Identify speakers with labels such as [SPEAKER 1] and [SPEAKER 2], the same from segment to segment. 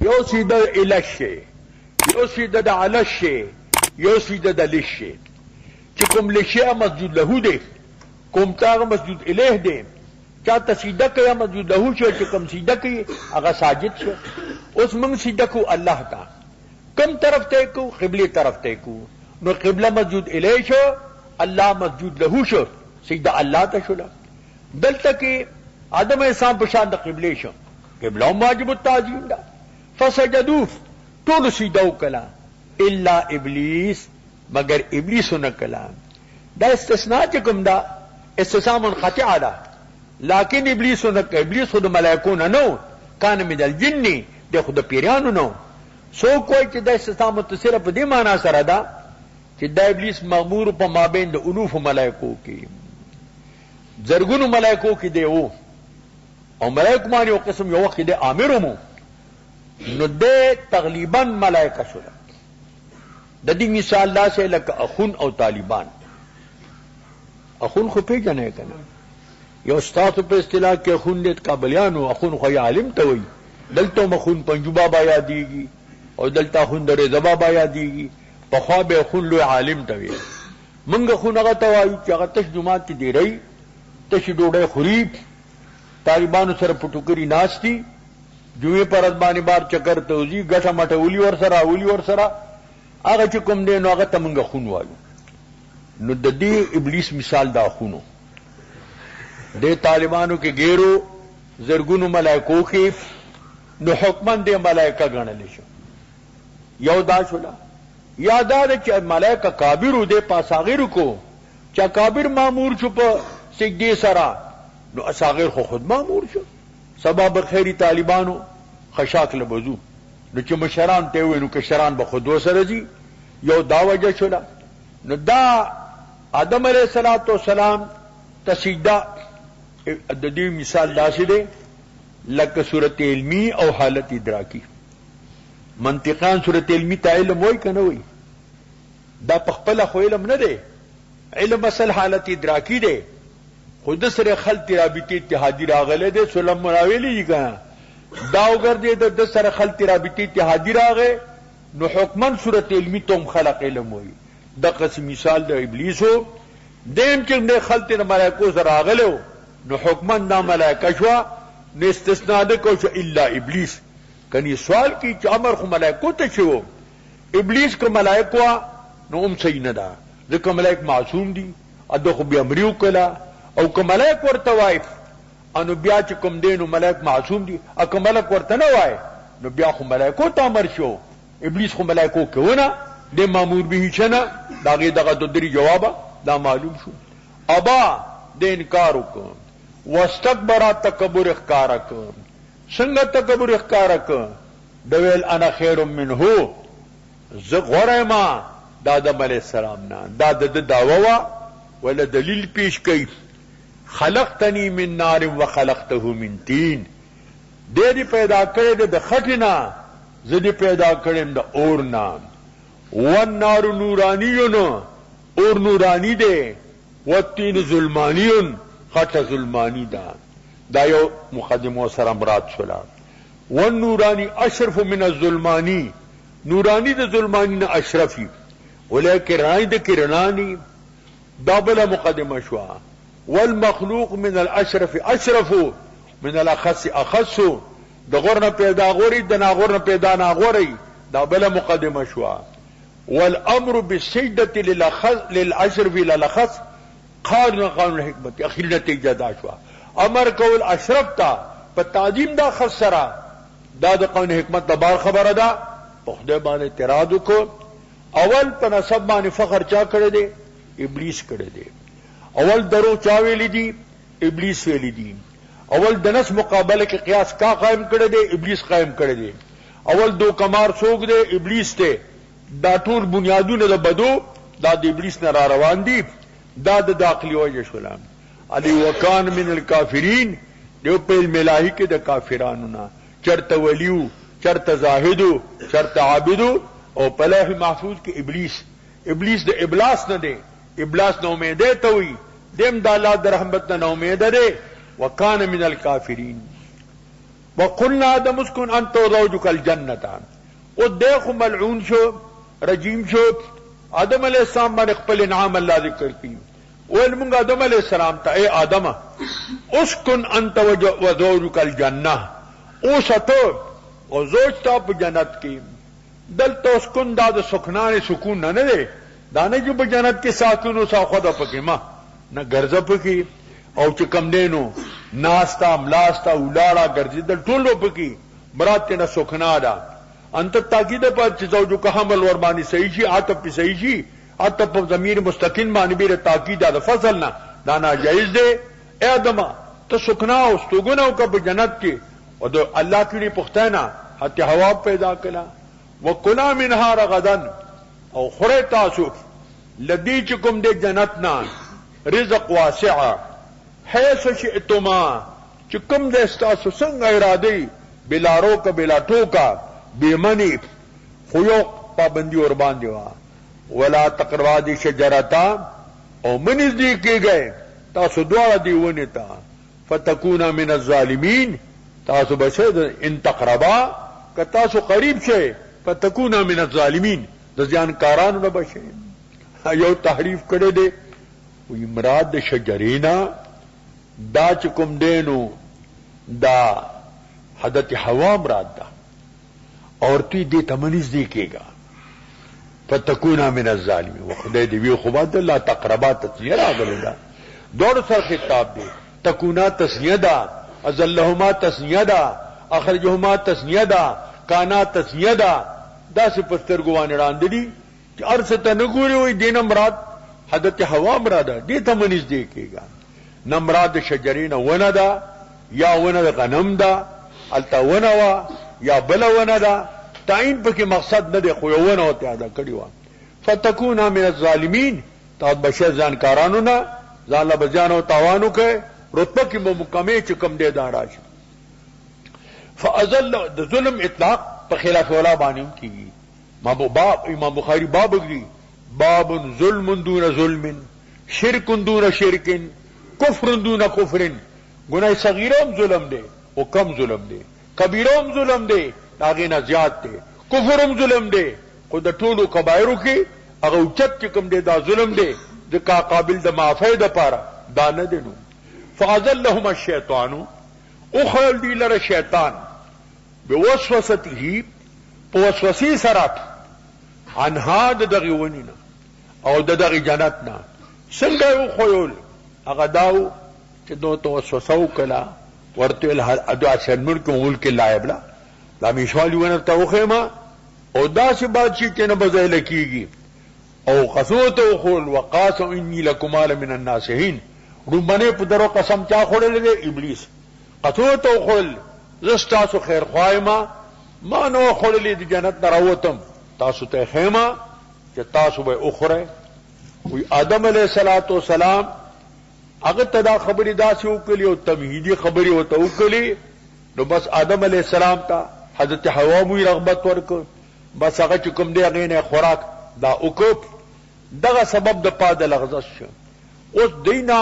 [SPEAKER 1] یو سیده الش شي، یو سیده د علش شي، یو سیده د لش شي. چې کوم لشي مسجود له دی، کوم تاغه مسجود الیه دی. چاته سیده کوي مسجود له شي، چې کوم سیده کوي هغه ساجد شو. اوس موږ سیده کو الله ته، کم طرف ته کو؟ قبله طرف ته کو. نو قبله مسجود الیه شو، الله مسجود له شو، سیده الله ته شو. دلته کې آدم انسان په شان د قبله شو، قبله واجب التعظیم ده. فسجدوا ټول سیده وکړه الا ابلیس، مگر ابلیس نه کړه. دا استثناء چې کوم دا استثناء منقطع ده، لیکن ابلیس نه کړه. ابلیس خود ملائکو نه نو، کان من الجن، د خود پیرانو نو. سو کوئی چې دا استثناء متصل په دې معنا سره ده چې دا ابلیس مامور په مابین د الوف ملائکو کې، زرګونو ملائکو کې دی وو، او ملائکه باندې یو قسم یو وخت دی امر مو. نو دې تقریبا ملائکه شول. د دې مثال دا سه لکه اخون او طالبان. اخون خو پیژنې کنه، یو استاد په اصطلاح کې اخون دې قابلیانو، اخون خو عالم ته وایي. دلته مخون پنجو بابا یادېږي او دلته اخون درې بابا یادېږي. په خوا به اخون لوی عالم ته وایي. منګه خو هغه ته وایي چې هغه تش جماعت کې دی رہی، تش ډوډۍ خوري، طالبانو سره پټوکری ناشتي، جوې پر ازبانی بار چکر توزی ګټه مټه ولي ور سره اولی ور سره هغه چې کوم دی نو هغه ته موږ خون وایو. نو د دې ابلیس مثال دا خونو د طالبانو کې ګیرو زرګونو ملائکو کې، نو حکمن دې ملائکه ګڼل شو. یو دا شولا یا دا چې ملائکه کابر دې پاساغیر کو، چا کابر مامور شو په سجدي سره، نو اصاغیر خو خود مامور شو. سبب خیری طالبانو خشاک لبزو، نو چې مشران ته وینو کشران به خود وسره دي. یو دا وجه شولا. نو دا آدم علیہ الصلوۃ والسلام تسجدہ د دې مثال داسې دی لکه صورت علمی او حالت ادراکی. منطقان صورت علمی ته علم وای کنه وای، دا په خپل خو علم نه دی، علم اصل حالت ادراکی دی. خود سره خلط رابطه اتحادی راغله دے سلم مناویلی جی کنا دا وګرځي د سره خلط رابطه اتحادی راغه، نو حکمن صورت علمی توم خلق علم وای. د قسم مثال د ابلیسو دیم چې نه خلط ملائکو سره راغلو، نو حکمن دا ملائکه شو، نو استثناء ده کو الا ابلیس. کني سوال کی چې امر خو ملائکو ته شو، ابلیس کو ملائکو نو هم صحیح نه ده، ځکه ملائک معصوم دي، اده خو به امر وکړه. او که ملائک ورته وای انو بیا چې کوم دینو ملائک معصوم دي، او که ملائک ورته نه وای نو بیا خو ملائکو ته امر شو. ابلیس خو ملائکو کېونه د مامور به چنه داغه دغه د دری جواب دا معلوم شو. ابا د انکار وکړ، واستكبر تکبر اخکار کړ. څنګه تکبر اخکار کړ؟ د ویل انا خیر منه، زه غوړم ما د آدم علیہ السلام نه. دا د دعوا وا ولا دلیل پیش کړي. خلقتنی من نار وخلقته من تین، دې پیدا کړې د خټینا، زه دې پیدا کړم د اور نه. والنار نورانیون، اور نورانی دی، والتین ظلمانیون، خټه ظلمانی ده. دا یو مقدمه سره مراد شولا. والنورانی اشرف من الظلمانی، نورانی د ظلمانی نه اشرفی، ولیکن رانی د کرنانی دا بلا مقدمه شوا. والمخلوق من الاشرف اشرف من الاخص اخص، د غورنه پیدا غوري د ناغورنه پیدا ناغوري، دا بلا مقدمه شوا. والامر بالسجدة للاشرف الى الاخص قانون قانون الحکمت، اخیر نتیجه دا شوا. امر کول اشرف تا په تعظیم دا خسرا، دا د قانون حکمت د بار خبره ده. په خدای باندې اعتراض وکړ. اول په نسب باندې فخر چا کړی دی؟ ابلیس کړی دی. اول درو چا ویلی دی؟ ابلیس ویلی دی. اول د نس مقابله کې قیاس کا قائم کړی دی؟ ابلیس قائم کړی دی. اول دو کمار څوک دی؟ ابلیس ته. دا ټول بنیادونه د بدو دا د ابلیس نه را روان دي. دا د داخلي وجه شولم. علی وکان من الکافرین، دیو په الہی کې د کافرانو نه، چرته ولیو، چرته زاهدو، چرته عابدو، او په لوح محفوظ کې ابلیس. ابلیس د ابلاس نه دی، ابلاس نو امیده ته وي، دیم د الله د رحمت نه امیده دی. وکان من الکافرین. وقلنا آدم اسکن انت وزوجک الجنت. او دیکھو ملعون شو، رجیم شو، آدم علیہ السلام باندې خپل انعام اللہ ذکر کی. ویل منگ آدم علیہ السلام تا اے آدم اسکن انت وزوجک الجنہ، او ستو او زوج تا پا جنت کی. دلتا اسکن دا سکنان سکون نہ دے، دانے جو پا جنت کے ساکنو سا خدا پکی ما نہ گرزا پکی او چکم دینو ناستا ملاستا اولاڑا گرزی دل ٹولو پکی برات تینا سکنا دا. انت تاکید پر چیزو کا حمل ورمانی صحیح شی، آتب پی صحیح شی، آتب پر ضمیر مستقل مانی بیر تاکید دا فصل نا دانا جائز دے. اے آدمہ تو سکنا استوگنا کا پا جنت کی اور دو اللہ کی پختینا حتی ہوا پیدا کلا. وَقُلَا مِنْهَا رَغَدًا، او خورے تاسو لدی چکم دے جنتنا رزق واسعا حیث شئتما، چکم دے استاسو سنگ ارادی بلا روکا بلا ٹوکا بے منی خیوق پابندی اور باندیوا. ولا تقربا دی شجرتا، او منز دی کی گئے تاسو دوارا دیونی تا فتکونا من الظالمین، تاسو بشید ان تقربا کہ تاسو قریب شے فتکونا من الظالمین دا زیانکارانو نبشے. یو تحریف کرے دے وی مراد شجرینا دا چکم دینو دا حضرت حوا مراد دا، اور تی دی تمنیز دی کے گا فتکونا من الظالمین. وخدای دی وی خوبات اللہ تقربا تسنیہ را گلے دا دور سر خطاب دے. تکونا تسنیہ دا، ازلہما تسنیہ دا، اخرجہما تسنیہ دا، کانا تسنیہ دا. دا سے پسترگوان راندلی کہ ارستا نگوری ہوئی دین مراد حضرت حوا مرادا دی تمنیز دے کے گا. نمراد شجرین ون دا یا ون دا غنم دا التا ون وا یا بلا ون دا تعین پا کی مقصد ندے خوی ون ہوتے آدھا کڑی وا. فتکونا من الظالمین تا بشیر زانکارانو نا زان لبزیانو تاوانو کے رتبہ کی مقامی چکم دے داراش. فازل دا ظلم اطلاق پا خلاف اولا بانیم کی گی. امام بخاری باب اگری باب ظلم دون ظلم شرک دون شرک کفر دون کفر. گناہ صغیرم ظلم دے وہ کم ظلم دے، کبیرم ظلم دے آگے زیاد دے، کفرم ظلم دے خود ٹولو کبائرو کی اگر اچت چکم دے دا ظلم دے دکا قابل دا معافی دا پارا دا ندنو. فازلہم الشیطانو، اخل دی لر شیطان بوسوستی پوسوسی سرات انہا دا دغی ونینا او دا دغی جنتنا سنگا او خویول اگا داو چه دو تو وسوسو کلا ورطو ادو اچھنمن کو ملک لائبلا لامیشوالی ونرتا وخیما او دا سی بات چی چه نبزای لکیگی او قسمت او خول وقاسم انی لکمال من الناسحین. رومبنے پدرو قسم چا خوڑے لگے ابلیس قسمت او خول زستاسو خیر خواہما ما نو خوڑلی دی جنت نراوتم تاسو تے خیمہ چه تاسو بے اخرے. وی آدم علیہ السلام اگر تدا خبری دا سی اکلی او تمہیدی خبری و تا اکلی نو بس آدم علیہ السلام تا حضرت حوا موی رغبت ورک بس اگر چکم دے اغین خوراک دا اکپ دغا سبب دا پا دا لغزش شو. اس دینا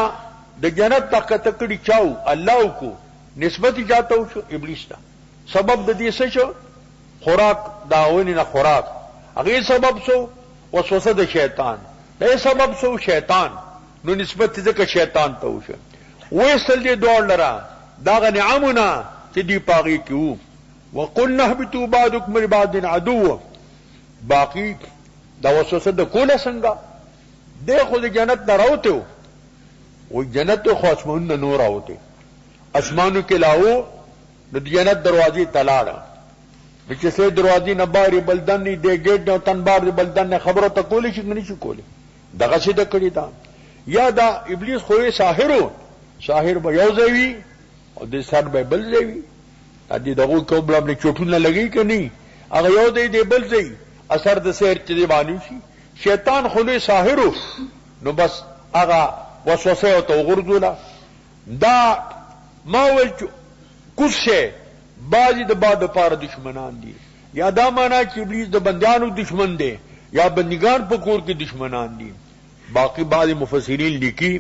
[SPEAKER 1] دا جنت تا کتکڑی چاو اللہ کو نسبتی جاتا ہو شو ابلیس تا. سبب دا دیسے شو خوراک داونی نا خوراک اگر سبب سو وسوسہ دا شیطان دا سبب سو شیطان نو نسبت ذکر شیطان تا ہو شو. ویسل دی دوڑ لرا داغا نعمنا چی دی پاغی کیو. وقلنا اهبطوا بعضكم لبعض عدو، باقی دا وسوسه د کوله څنګه دی خو د جنت نه راوته و جنت خو اسمانو نه راوته اسمانو کې لاو د جنت دروازې تلاړه چې څه دروازې نه باري بلدن دی ګیټ نه تنبار دی بلدن نه خبره ته کولی شي نه شي کولی دغه څه د کړی دا یا دا ابلیس خو ساحر به یو ځوی او د سر به بل ځوی ا دې دغه کوم بل چټونه لګی کني هغه یو دی بل ځای اثر د سیر چې باندې شي شیطان خو ساحر نو بس هغه وسوسه او توغرذولا دا ما ول کوشه بعضی د بعد پاره دشمنان دي یا دا معنا چې ابلیس د بندیانو دشمن دی یا بندگان په کور کې دشمنان دي. باقی بعض مفسرین لیکي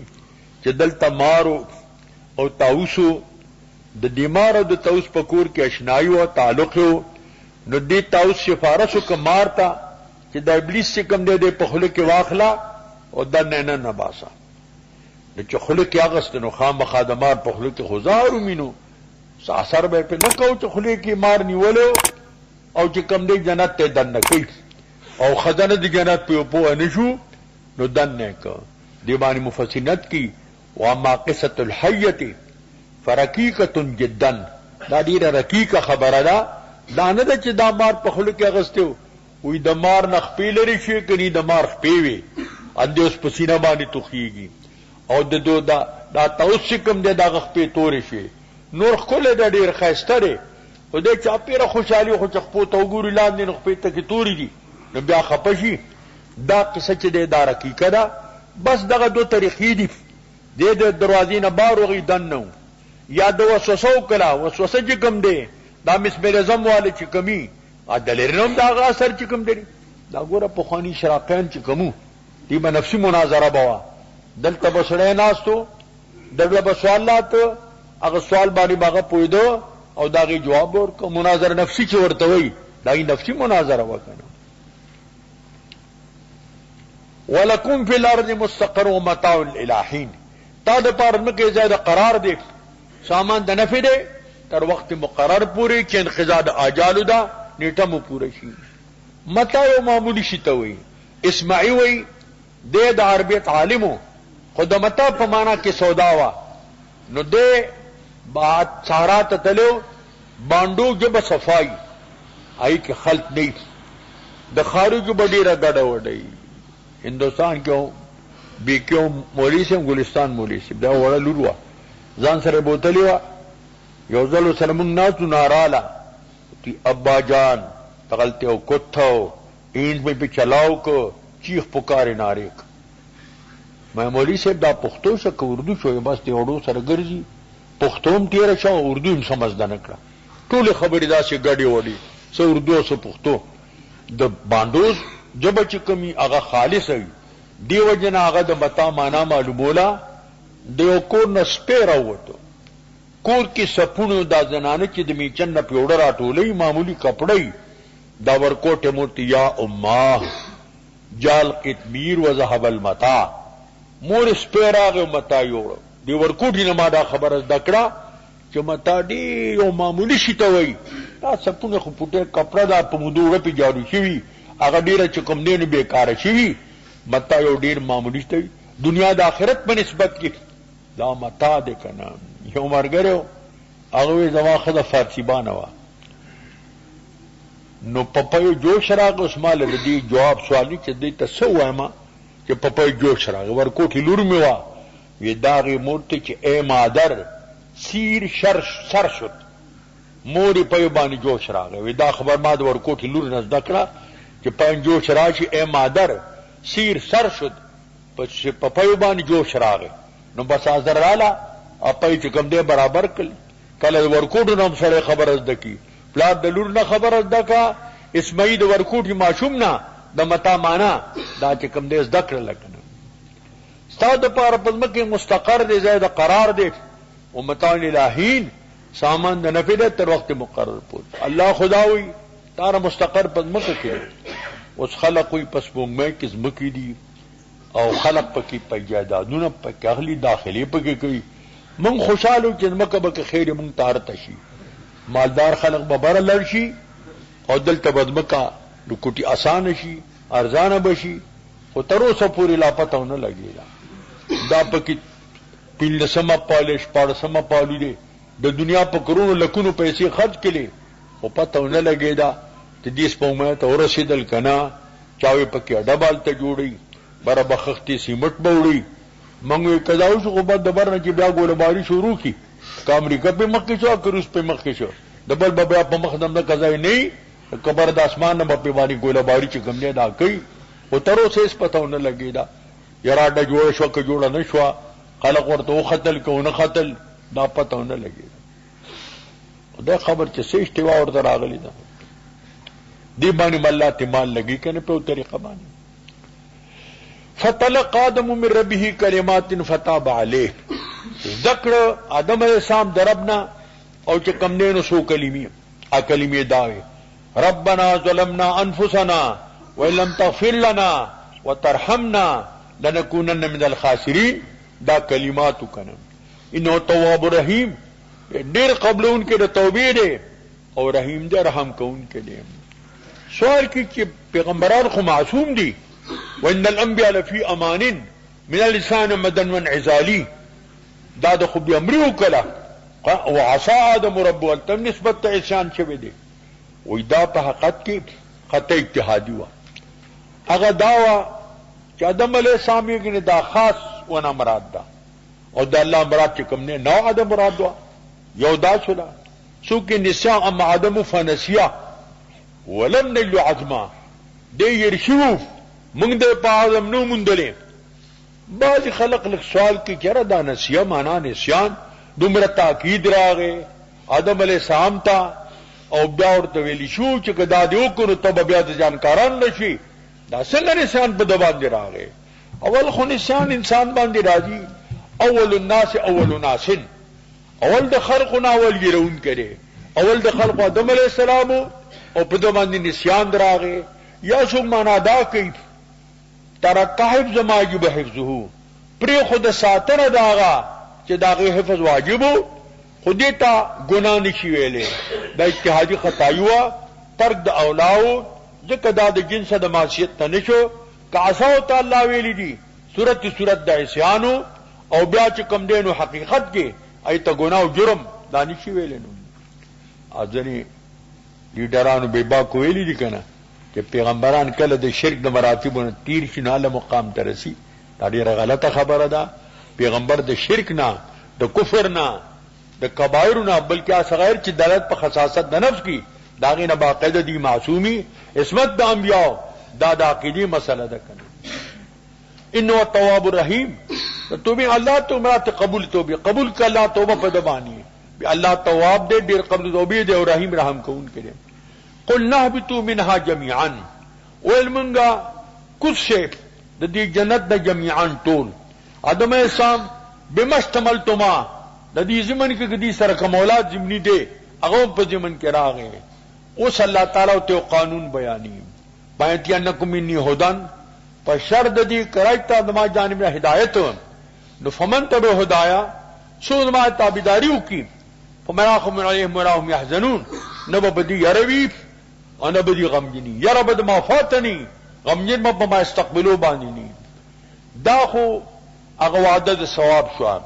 [SPEAKER 1] چې دلته مارو او تاوسو د دیمار او د تاوس په کور کې اشنایی او تعلق یو. نو دې تاوس سفارش وکړ مار ته چې د ابلیس چې کوم دی په خوله کې واخلا او دننه نه باسا. نو چې خوله کې اغست نو خامخا د مار په خوله کې خزارو مينو اثر به په نه کو چې خوله کې مار نیولو او چې کوم دی جنت ته دننه کوي او خزانه د جنت په پوه نشو نو دننه کو. دی باندې مفصلات کی واما قصه الحیه فرقیقه جدا دا ډیره رقیقه خبره ده. دا نه ده چې دا مار په خوله کې اغستو وی د مار نخ پی لري شي کني د مار خپې وي اندې اوس په سینه باندې توخیږي او د دو دا تاوس کوم دی دا خپې تورې شي نور خله د ډیر خاسته دی او د چا پیره خوشحالي خو چخپو تو ګوري لاندې نخ پې ته کې توري دي نو بیا خپشي. دا قصه چې دی دا رقیقه ده. بس دغه دو طریقې دي. د دروازې نه بار وغي دنو یا د وسوسه کلا وسوسه چې کوم دی دا مسبرزم والے چې کمی عدلرنم دا غا اثر چې کوم دی دا ګوره په خواني شراقین چې کومو دی به نفسي مناظره بوا دلته بسړې ناستو دغه به سوالات هغه سوال باندې باغه پویدو او داغه جواب ورکو. مناظره نفسي چې ورته وي دا نفسي مناظره وکنه. ولکم فی الارض مستقر ومتاع الالہین تا د پاره مکه زیاده قرار دی سامان د نفع دی تر وخت مقرر پوری چې انقضاء د اجال دا نیټه مو پوره شي. متاع یو معمولی شي ته وي اسماعی وي د عربیت عالمو خود متاع په معنا کې سودا وا نو د بعد سارات تلو باندو جب صفائی آئی کې خلط نه د خارج بډیره ګډه وډي. هندوستان کې بي کېو مولوی سم ګلستان مولوی سم دا وړه لوروا ځان سره بوتلی وا یو ځل سلمون ناسو نارالا تی ابا جان تغلتے ہو کتھو اینٹ میں پہ چلاؤ کو چیخ پکارے ناریک. میں مولوی صاحب دا پختو شک اردو شو بس دی اردو سره ګرځي پختوم تیر شو اردو هم سمجھدا نکړه ټول خبرې دا چې ګډي وړي سو اردو سو پختو د باندوز جب چې کمی هغه خالص وي دیو جن هغه د متا معنا معلومولا دیو کو نسپیرا وته کور کې سپونو دا زنانه چې د میچن نه پیوړه راټولې معمولی کپړې دا ورکوټه مورتی یا امه جال قتمیر و ذهب المتاع مور سپیراغه متا یوړ دی ورکوټی نه ما دا خبر از دکړه چې متا دی یو معمولی شي ته وای دا سپونه خو پټه کپړه دا په مودوړه په جارو شي هغه ډیره چې کوم نه بیکاره شي متا یو ډیر معمولی ته دنیا د آخرت په نسبت کې دا متا ده کنه. یو مرګرو هغه زما خدای فارسی بانوا نو پپایو جوش راغ اوس مال دې جواب سوالی چې دې ته سو وایم چې پپایو جوش راغ ورکوټی لور میوا وی داغه مورته چې اے مادر سیر سر شد موري په باندې جوش راغ وی دا خبر ما د ورکوټی لور نه ذکر چې پاین جوش راشي اے مادر سیر سر شد پپایو باندې جوش راغ نو بس حاضر رااله اپای چې کوم دې برابر کله ورکوټو نوم سره خبر از دکی پلار د لور نه خبر از دکا اسماعیل د ورکوټي ماشوم نه د متا معنا دا چې کوم دې ذکر لکنه ستاد پر پدمکه مستقر دې زائد قرار دې او متاع الہین سامان د نفع تر وخت مقرر پوت. الله خداوی تار مستقر پدمکه کې اوس خلق وي پس بومه کې زمکی دي او خلق پکې پیجادانونه پکې اغلی داخلي پکې کوي من خوشحالو چې مکه به خیر مون تارت شي مالدار خلق به بر لړ شي او دلته بدمکه لکوټي آسان شي ارزانه بشي خو تر اوسه پوری لا پته نه لګیلا دا پکې پیل سم پالش پاړ سم پالو دي د دنیا په کرونو لکونو پیسې خرج کړي او پته نه لګیدا چې دې سپومه ته ورسېدل کنا چاوي پکې ډبال ته جوړي بر بخختی سیمټ بوړي منګو کداو شو خو بعد دبر نه چې بیا ګولباری شروع کی کا امریکا په مخ کې شو که روس په مخ کې شو دبل بیا په مخ دم نه قضای نه کبر د اسمان نه په باندې ګولباری چې کوم نه دا کوي او تر اوسه اس پتاو نه لګی دا یراډه جوړ شو که جوړ نه شو خلق ورته قتل کو نه قتل دا پتاو نه لګی دا خبر چې سې استوا ورته راغلی دا دی باندې الله تمال لګی کنه په طریقه باندې فتلقى آدم من ربه كلمات فتاب عليه ذکر آدم علیہ السلام دربنا او چې کم دینو سو کلمې ا کلمې داوي ربنا ظلمنا انفسنا وان لم تغفر لنا وترحمنا لنكونن من الخاسرين دا کلماتو کنه انه تواب رحیم ډیر قبلون کې د توبې دی او رحیم دی رحم کون کې دی سوال کی چې پیغمبران خو معصوم دي وان الانبیاء لفی امان من اللسان مدن وانعزالی دا د خو امر وکړه او عصا ادم رب ولتم نسبت ته انسان شوی دی وې دا په حقیقت کې خطا اجتهادي و هغه داوا چې آدم علیه السلام یې دا خاص ونه مراد ده او د الله مراد چې کوم نه نو آدم مراد ده یو دا شولا څوک نساء اما آدم فنسیا ولم نجل عظما دې يرشو موږ د پادم نو مونډلې بعض خلق لک سوال کې چیرې دا نسیا معنا نسیان دومره تاکید راغې آدم علیه السلام ته او بیا ورته ویلی شو چې کدا دیو کو نو تب بیا د جانکاران نشي دا څنګه نسیان په دبان دی راغې اول خو نسیان انسان باندې راځي اول الناس اول ناس اول د خلقنا اول ګرون کړي اول د خلق آدم علیه السلام او په دبان دي نسیان راغې یا څو معنا دا کوي ترک حفظ ما یجب حفظه پری خود ساتنه داغا چې داغه حفظ واجبو خودی تا گناہ نشي ویلې دا اجتهادي خطایو ترک د اولاو ځکه دا د جنس د معصیت ته نشو کعصاو تعالی ویلې دي صورت د عصیانو او بیا چې کم دینو حقیقت کې ایت گناہ او جرم دا نشي ویلې نو اځنی لیډرانو به با کویلی دي کنه چې پیغمبران کله د شرک د مراتبونو تیر شي نه له مقام ته رسی دا ډیره غلطه خبره ده پیغمبر د شرک نه د کفر نه د کبایر نه بلکې اصغیر چې دلالت په خصاصت د نفس کی داغه نه باقاعده دي معصومی عصمت د انبیاء دا د عقیدی مسله ده کنه انه التواب الرحیم توبه الله تو مرات قبول توبه قبول ک الله توبه په دبانی الله تواب دې ډیر قبول توبه دې او رحیم رحم کوون کړي قل نهبطوا منها جميعا والمنغا كل د دې جنت د جميعا ټول ادم السلام بمشتملتما د دې زمن کې دې سره کومولات زمنی دي هغه په زمن کې راغې اوس الله تعالی ته قانون بیانې باید انکم منی هدن په شرط دې کرایته د ما جانب هدایت نو فمن تبع هدایا سو ما تابعداري وکي فمراهم عليهم وراهم يحزنون نبا بدي يروي انا بدي غمجني يا رب ما فاتني غمجن ما استقبلوا بانني دا خو هغه وعده د ثواب شو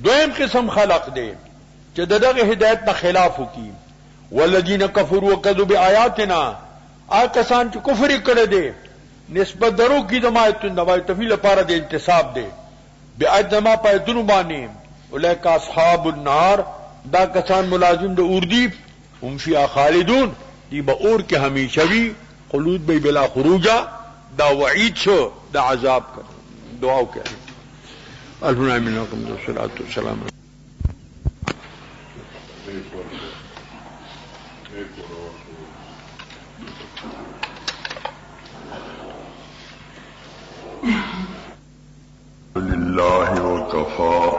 [SPEAKER 1] دویم قسم خلق دی چې دغه هدایت نه خلاف وکي والذین کفروا وکذبوا بآیاتنا کسان چې کفر کړي دي نسبت درو کی دمایتون دمای تفیل لپاره د انتصاب دی بآیات ما پایتون باندې اولئک اصحاب النار دا کسان ملازم د اور دی هم فی خالدون دی به اور کې همیشه وی خلود به بلا خروجا دا وعید شو دا عذاب کړ دعا وکړه الحمدلله منکم والصلاه والسلام
[SPEAKER 2] لله وكفى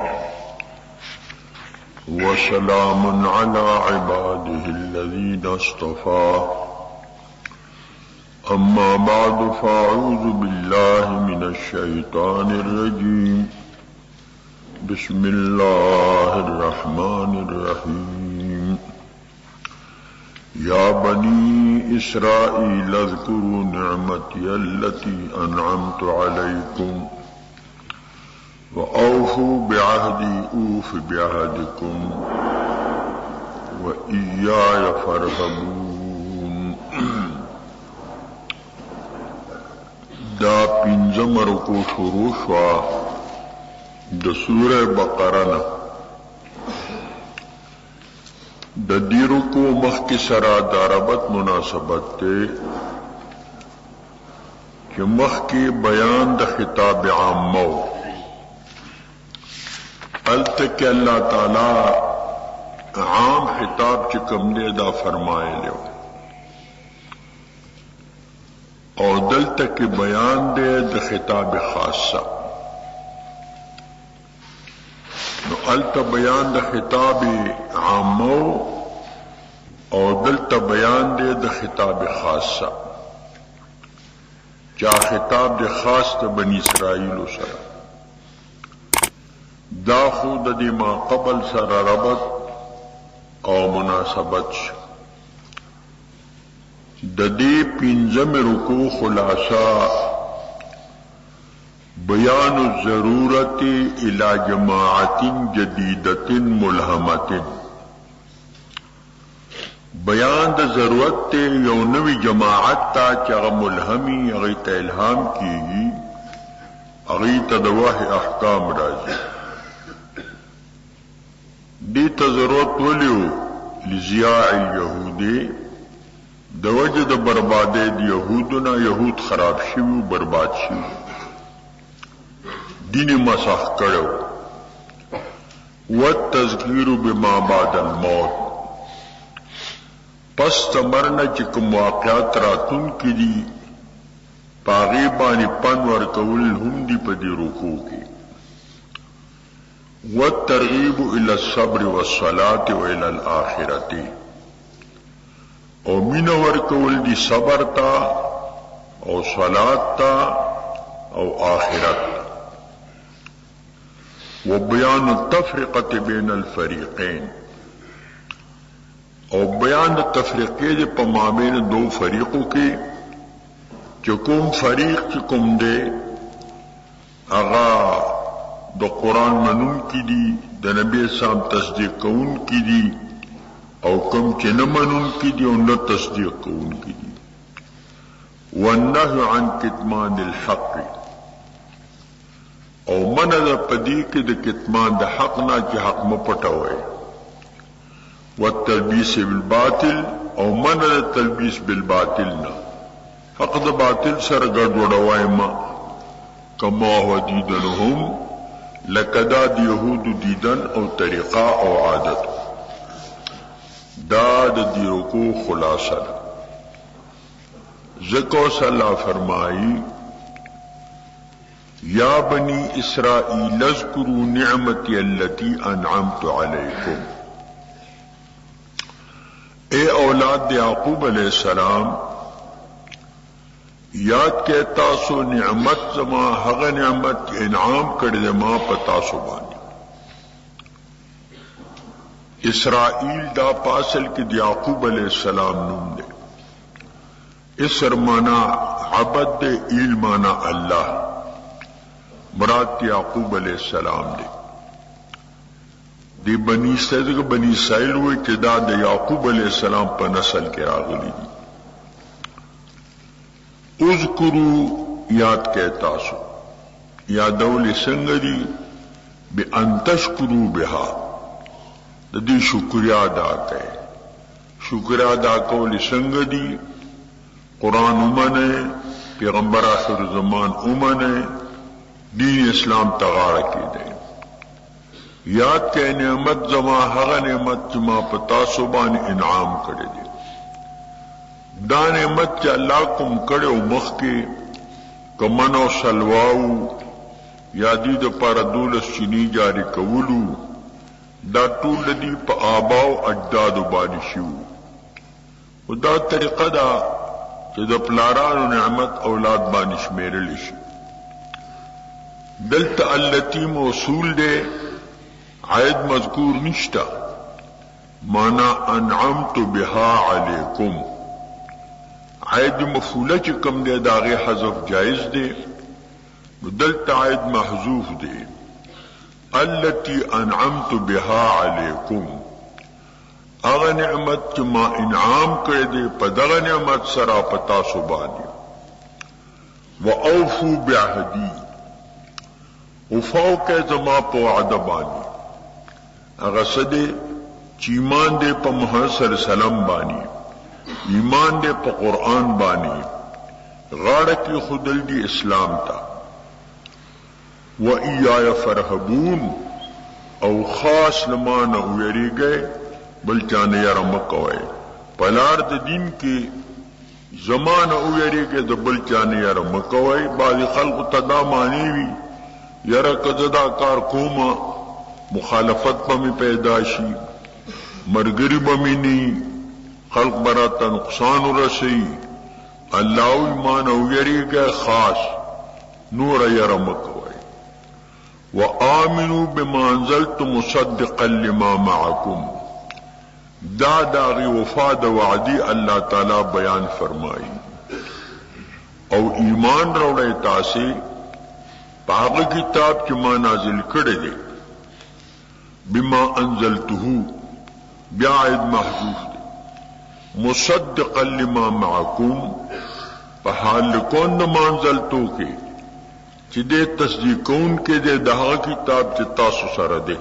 [SPEAKER 2] وسلام على عباده الذين اصطفى أما بعد فأعوذ بالله من الشيطان الرجيم بسم الله الرحمن الرحيم يا بني إسرائيل اذكروا نعمتي التي أنعمت عليكم وأوفوا بعهدي أوف بعهدكم وإياي فارهبون دا پنځم رکوع شروع شو د سوره بقره نه د دې رکوع مخکې سره د ربط مناسبت ته چې مخکې بیان د خطاب عامو التک اللہ تعالی عام خطاب چې کوم دی دا فرمایلیو او دلته کې بیان دی د خطاب خاصه نو التا بیان د خطاب عامو او دلتا بیان دے د خطاب خاصا چا خطاب د خاص د بنی اسرائیل سره دا خود د ما قبل سره ربط او مناسبت شو د دې پنځم رکوع خلاصہ بیان الضرورت الى جماعت جدیدت ملهمت بیان د ضرورت ته یو نوی جماعت تا چې ملهمی هغه ته الهام کیږي هغه ته د وحی احکام راځي دې ته ضرورت ولیو لزیاع اليهودی د وجه د بربادۍ د یهودونه یهود خراب شوي برباد شوي دین مسخ کړو والتذکیر بما بعد الموت پس تمرنا چې کوم واقعات راتون کړي پاغي باندې پنور کول هم دی په دې رکوع کې والترغیب الى الصبر والصلاة والى الاخرة او مین ورکول دی صبر تا او صلاة تا او آخرت و بیان التفرقة بین الفریقین او بیان تفریقی دی پا مابین دو فریقوں کی چکم فریق چکم دے اغا دو قرآن منون کی دی دا نبی اسلام تصدیق کون کی دی او کم چې نه منون کی دی او نه تصدیق کون کی دی والنهي عن کتمان الحق او منع د پدی کې د کتمان د حق نه چې حق مپټوي والتلبیس بالباطل او منع د تلبیس بالباطل نه حق د باطل سره ګډوډوي ما کما هو دیدنهم لکدا د یهود دیدن او طریقه او عادت دا د دې رکوع خلاصه ده ذکر صلی الله فرمائی یا بنی اسرائیل اذکروا نعمتی التي انعمت علیکم اے اولاد یعقوب علیہ السلام یاد کے تاسو نعمت زما هغه نعمت انعام کړی ما پتا سو باندې اسرائیل دا پاسل کی یعقوب علیہ السلام نوم دے اسر مانا عبد دے ایل مانا اللہ مراد یعقوب علیہ السلام دے دی بنی اسرائیل ہوئے کہ دا دے یعقوب علیہ السلام پا نسل کے راغلی دی اذکرو یاد کہتا سو یادول سنگری بے انتشکرو بہا د دې شکریا ادا کړئ شکریا ادا کول څنګه دي قرآن ومنه پیغمبر آخر زمان ومنه دین اسلام تغاړه کړئ یاد کړئ نعمت زما هغه نعمت چې ما په تاسو باندې انعام کړی دی دا نعمت چې الله کوم کړو مخکې کمنو سلواو یادی د پر دولس چینی جاری کولو دا ټول دی په آباو اجداد باندې شو او دا طریقه دا چې د پلارانو نعمت اولاد باندې شمیرل شي دلته التی موصول دی عائد مذکور نشتا مانا انعمت بها علیکم عائد مفعوله چې کوم دی داغه حذف جائز دی دلته عائد محذوف دی التي انعمت بها عليكم اغه نعمت چې ما انعام کړی دی په دغه نعمت سره پتا سو باندې واوفوا بعهدي وفوق زما په وعده باندې هغه سده چې ایمان دې په محمد صلی الله علیه وسلم باندې ایمان دې په قران باندې غاړه کې خودل دی اسلام ته وَإِيَّايَ فَارْهَبُونَ او خاص لمانه ویریږي بل چانه یې رمکوي پلار د دین کې زمانه ویریږي د بل چانه یې رمکوي بعض خلق تدا مانی وی یره کزدا کار کوما مخالفت بمی پیدا شي، مرګري بمی نی، خلق براتا نقصان رسی. اللہ ایمان او یریگا خاص نور یرمکوئی. وآمنوا بما انزلت مصدقا لما معکم، دا داغی وفاد وعدی اللہ تعالی بیان فرمائی. او ایمان روڑے تاسی پاغ کتاب چی ما نازل کردے دے، بما انزلتہو بیاید محذوف دے، مصدقا لما معکم پہال کون ما انزلتو کے چی دے تصدیقون کے دے دہا کتاب چی تاسو سر دے،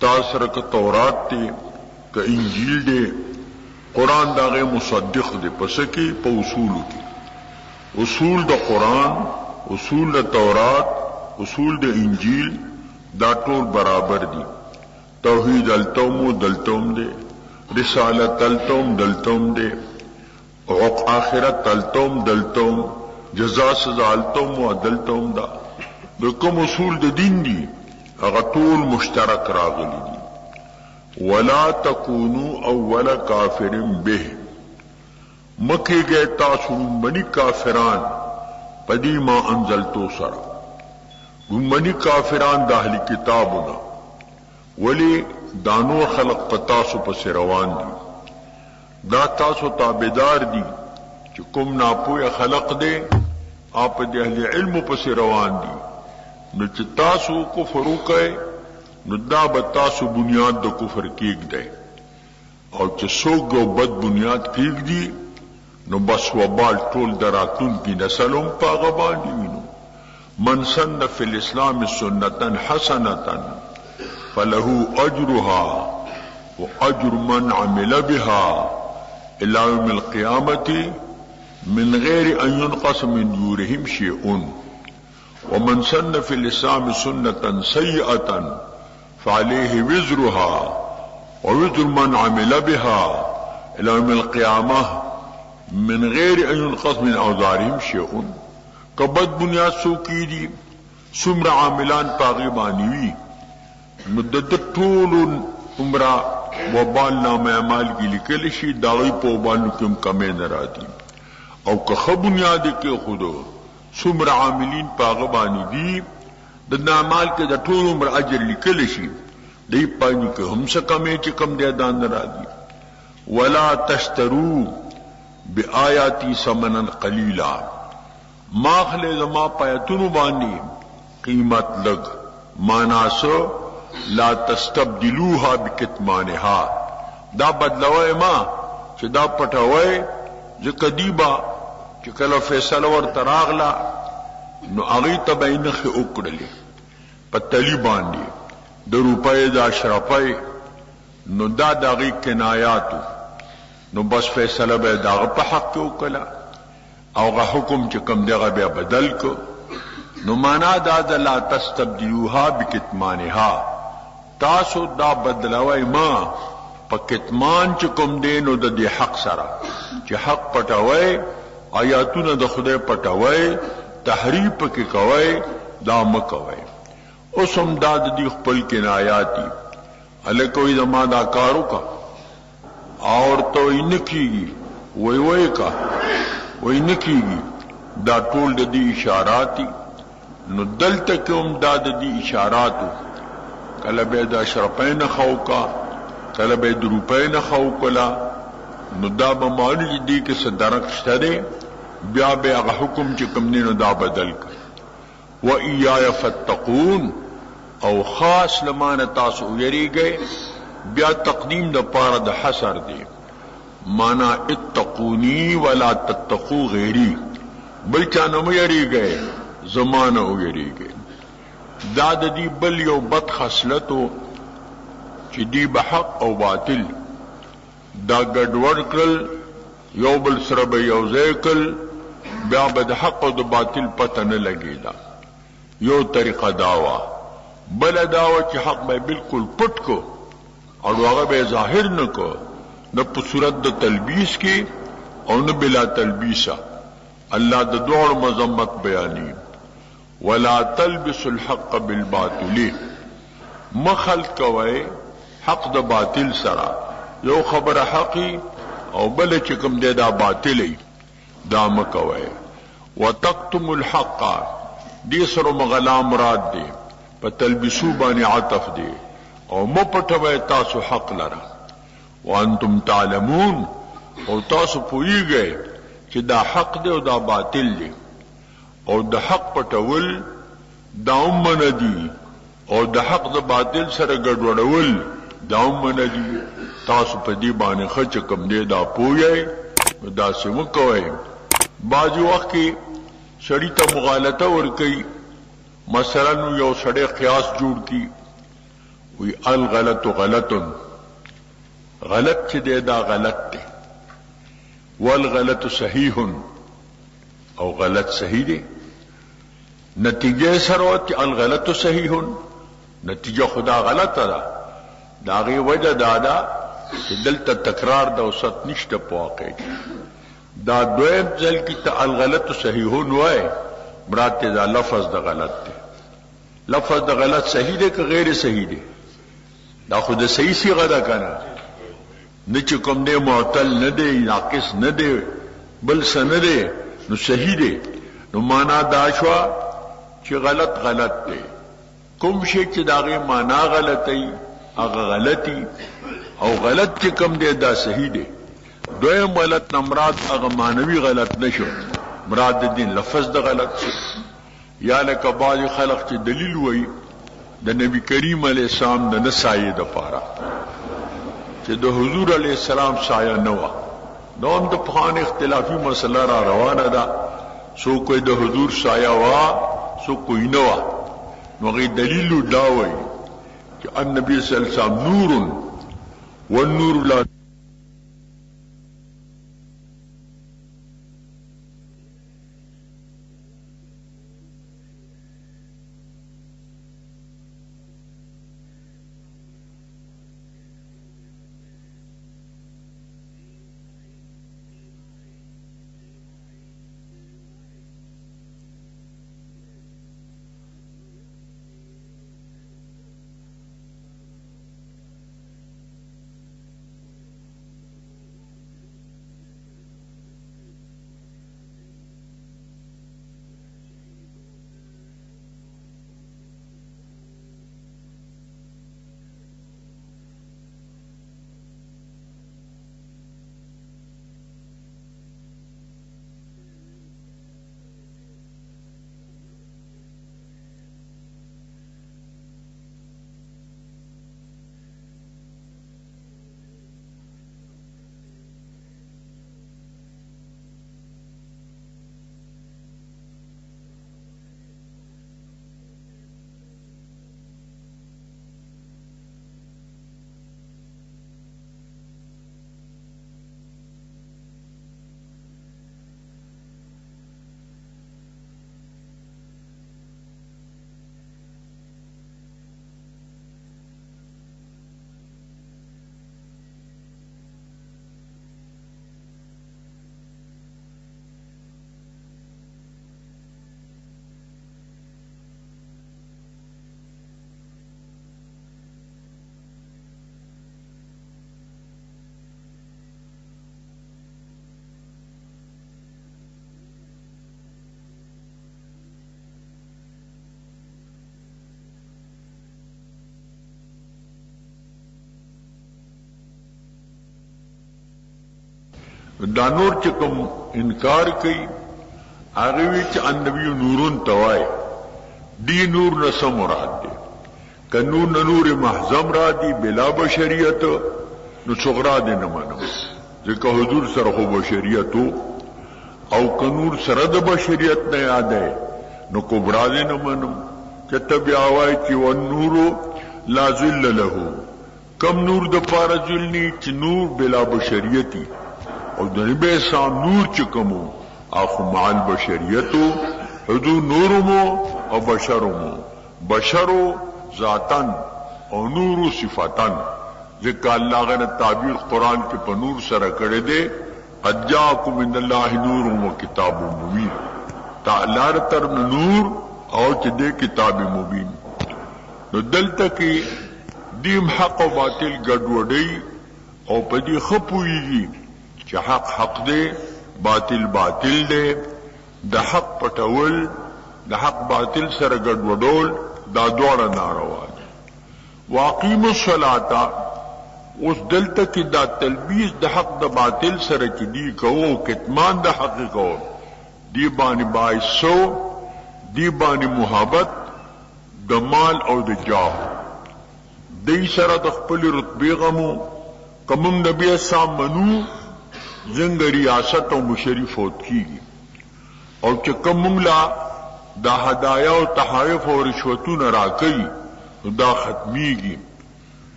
[SPEAKER 2] تاسر کا تورات دے کا انجیل دے، قرآن داغے مصدق دے پسکی پا اصولو کی، اصول دا قرآن، اصول دا تورات، اصول دا انجیل دا ټول برابر دی. توحید التوم دلتوم دے، رسالت التوم دلتوم دے، آخرت التوم دلتوم، جزا سزا التوم و دلتوم دا. بکم اصول دا دین دی اغا ټول مشترک راغلی دی. ولا تکونو اول کافر به، مکی گئے تاسو منی کافران پدی ما انزلتو سرا، منی کافران دا اہلی کتابنا، ولی دانو خلق پتاسو پس روان دی، دا تاسو تابدار دی چی کم ناپوی خلق دے آپ دی اہل علم پس روان دی. نو چی تاسو کفرو کئے نو دا بتاسو بنیاد دا کفر کیگ دے، اور چی سوگ و بد بنیاد کیگ دی نو بس وبال ټول دراتون کی نسلم پا غبان دیوینو. من سن فی الاسلام سنتا حسنتا فلہو اجرها و اجر من عمل بها الى یوم القیامت من غیر ان ينقص من یورهم شیئن. ومن سن فی الاسلام سنتا سیئتا فعلیہ وزرها و وزر من عمل بها الى یوم القیامت من غیر ان ينقص من اوزارهم شیئن. کبد بنیاد سو کی دی سمر عاملان پاغیبانیوی مدد طول عمرہ وبال نام اعمال کی لکلشی داغی پو بالو کم کمیں نرادی. او کخ بنیاد کے خودو سمر عاملین پاغیبانی دی دن اعمال کے دا طول عمر اجر لکلشی دی پانی کے ہم سے کمیں چکم دے دان نرادی. ولا تشترو بآیاتی ثمنا قلیلا، ماخلے زما پایتونو بانی قیمت لگ، ماناسو لا تستبدلوها بکتمانها، دا بدلوئے ما چی دا پٹھوئے جکا دیبا چی کلا فیصل ور تراغلا نو اغی تبینخ اکڑلی پتلی باندی دا روپے دا شرپے نو دا داغی کنایاتو نو بس فیصلہ بے داغ پا حق کیو کلا او غا حکم چکم دیغا بے بدل کو. نو مانا دا لا تستبدلوها بکتمانها، تاسو دا بدلوئی ما پا کتمان چکم دے نو دا دی حق سرا چی حق پٹاوئی آیاتون دا خدای پٹاوئی تحریف کی کوئی دا مکوئی. اسم دا دی خپل کنایاتی علیکوئی دا ما دا کارو کا اور تو انکی گی وی کا وی نکی گی دا ټول د دی اشاراتی. نو دلتا کم دا دی اشاراتو کلا بے دا شرپین خو کا کلا بے دروپین خو کلا نو دا بمعنی دی که صدرک شتده بیا بے اغا حکم چکم نینو دا بدل کا. و ایای فتقون، او خاص لمان تاسو یری گئے بیا تقدیم دا پارا دا حسر دی، مانا اتقونی ولا تتقو غیری، بلچانم یری گئے زمانہ یری گئے. داد دی بل یو بد خصلتو چی دی بحق او باطل دا گڑوڑ کل یو بل سرب یوزے کل بیا بد حق او دا باطل پتہ نہ لگی دا. یو طریقہ دعوی بل دعوی چی حق میں بالکل پٹ کو اور واغ بے ظاہر نہ کو، نہ صورت دا تلبیس کی اور نہ بلا تلبیسا. اللہ دا دوڑ مذمت بیانی. ولا تلبس الحق بالباطل، مخل کوي حق د باطل سره یو خبره حقي او بل چې کوم دی دا باطلي دا مکوي وتقتم الحق دې سره مغلا مراد دی په تلبسو باندې عطف دی او مپټوي تاسو حق لره وانتم تعلمون او تاسو پوهیږئ چې دا حق دی او دا باطل دی او د حق پټول دا من دي او د حق د باطل سره ګډوډول دا من دي تاسو په دې باندې خچ کم دی دا پوهیږئ دا سمو کوي بعض وخت کې شړی ته مغالطه ور کوي مثلا یو سړی قیاس جوړ کی وی الغلط غلط غلط چې دی دا غلط دی والغلط صحیح او غلط صحیح دی نتیجه سره الغلط صحیح نتیجه خدا غلطه ده داغه وجه دادا چې دلته تکرار د اوسط نشته په واقع دا دویم ځل کې ته الغلط صحیح وای مراد دا لفظ د غلط دی لفظ د غلط صحیح دی که غیر صحیح دی دا خود صحیح صيغه ده کنه نه چې کوم دی معطل نه دی ناقص نه دی بل سن دی نو صحیح دی نو معنا دا شو چې غلط غلط دی کوم شی چې داغه معنا غلطي هغه غلطي او غلط چې کوم دی دا صحیح دی دویم غلط نمراد هغه مانوي غلط نشو مراد دین لفظ د غلط شي یا لکه بعض خلق چې دلیل وای د نبی کریم علیه السلام د نسایه د پاره چې د حضور علیه السلام سایه نه و نو د پخوان اختلافي مسله را روانه ده سو کوئی د حضور سایه وا سو کوئی نه و نو غي دلیل دا وای چې النبي صلی الله علیه وسلم نور والنور لا دا نور چې کوم انکار کوي هغه وی چې النبي نورون توای دی نور نه سم مراد دی ک نور محضم را دی بلا بشریت نو صغرا دی نه منو ځکه حضور سره خو بشریت او ک نور سره د بشریت نه یاد نو کبرا دی نه منو چې تبع وای چې و نور لا ذل له کم نور د فارذلنی چې نور بلا بشریتی او د نبی سام نور چې کومو اخو مع البشریتو حضور نورمو او بشرو ذاتن او نورو صفاتن ذکر اللہ غیر تعبیر قرآن کے په نور سره کړی دی قد جاءکم من الله نور و کتاب مبین تعالی تر نور او چې دې کتاب مبین نو دلته کې دیم حق او باطل ګډوډي او په دې خپويږي چې حق حق دی باطل باطل دی د حق پټول د حق باطل سره ګډوډول دا دواړه ناروا دي. واقیموا الصلاة اوس دلته کې دا تلبیس د حق د باطل سره کې دی کوو کتمان د حق کوو دی باندې باعثو دی باندې محبت د مال او د جاه دی سره د خپل رتبه غمو کوم نبی اسلام منو زنګ ریاست او مشرف ہوت کیږي او چې کوم لا دا هدايا او تحائف او رشوتونه راکړي دا ختميږي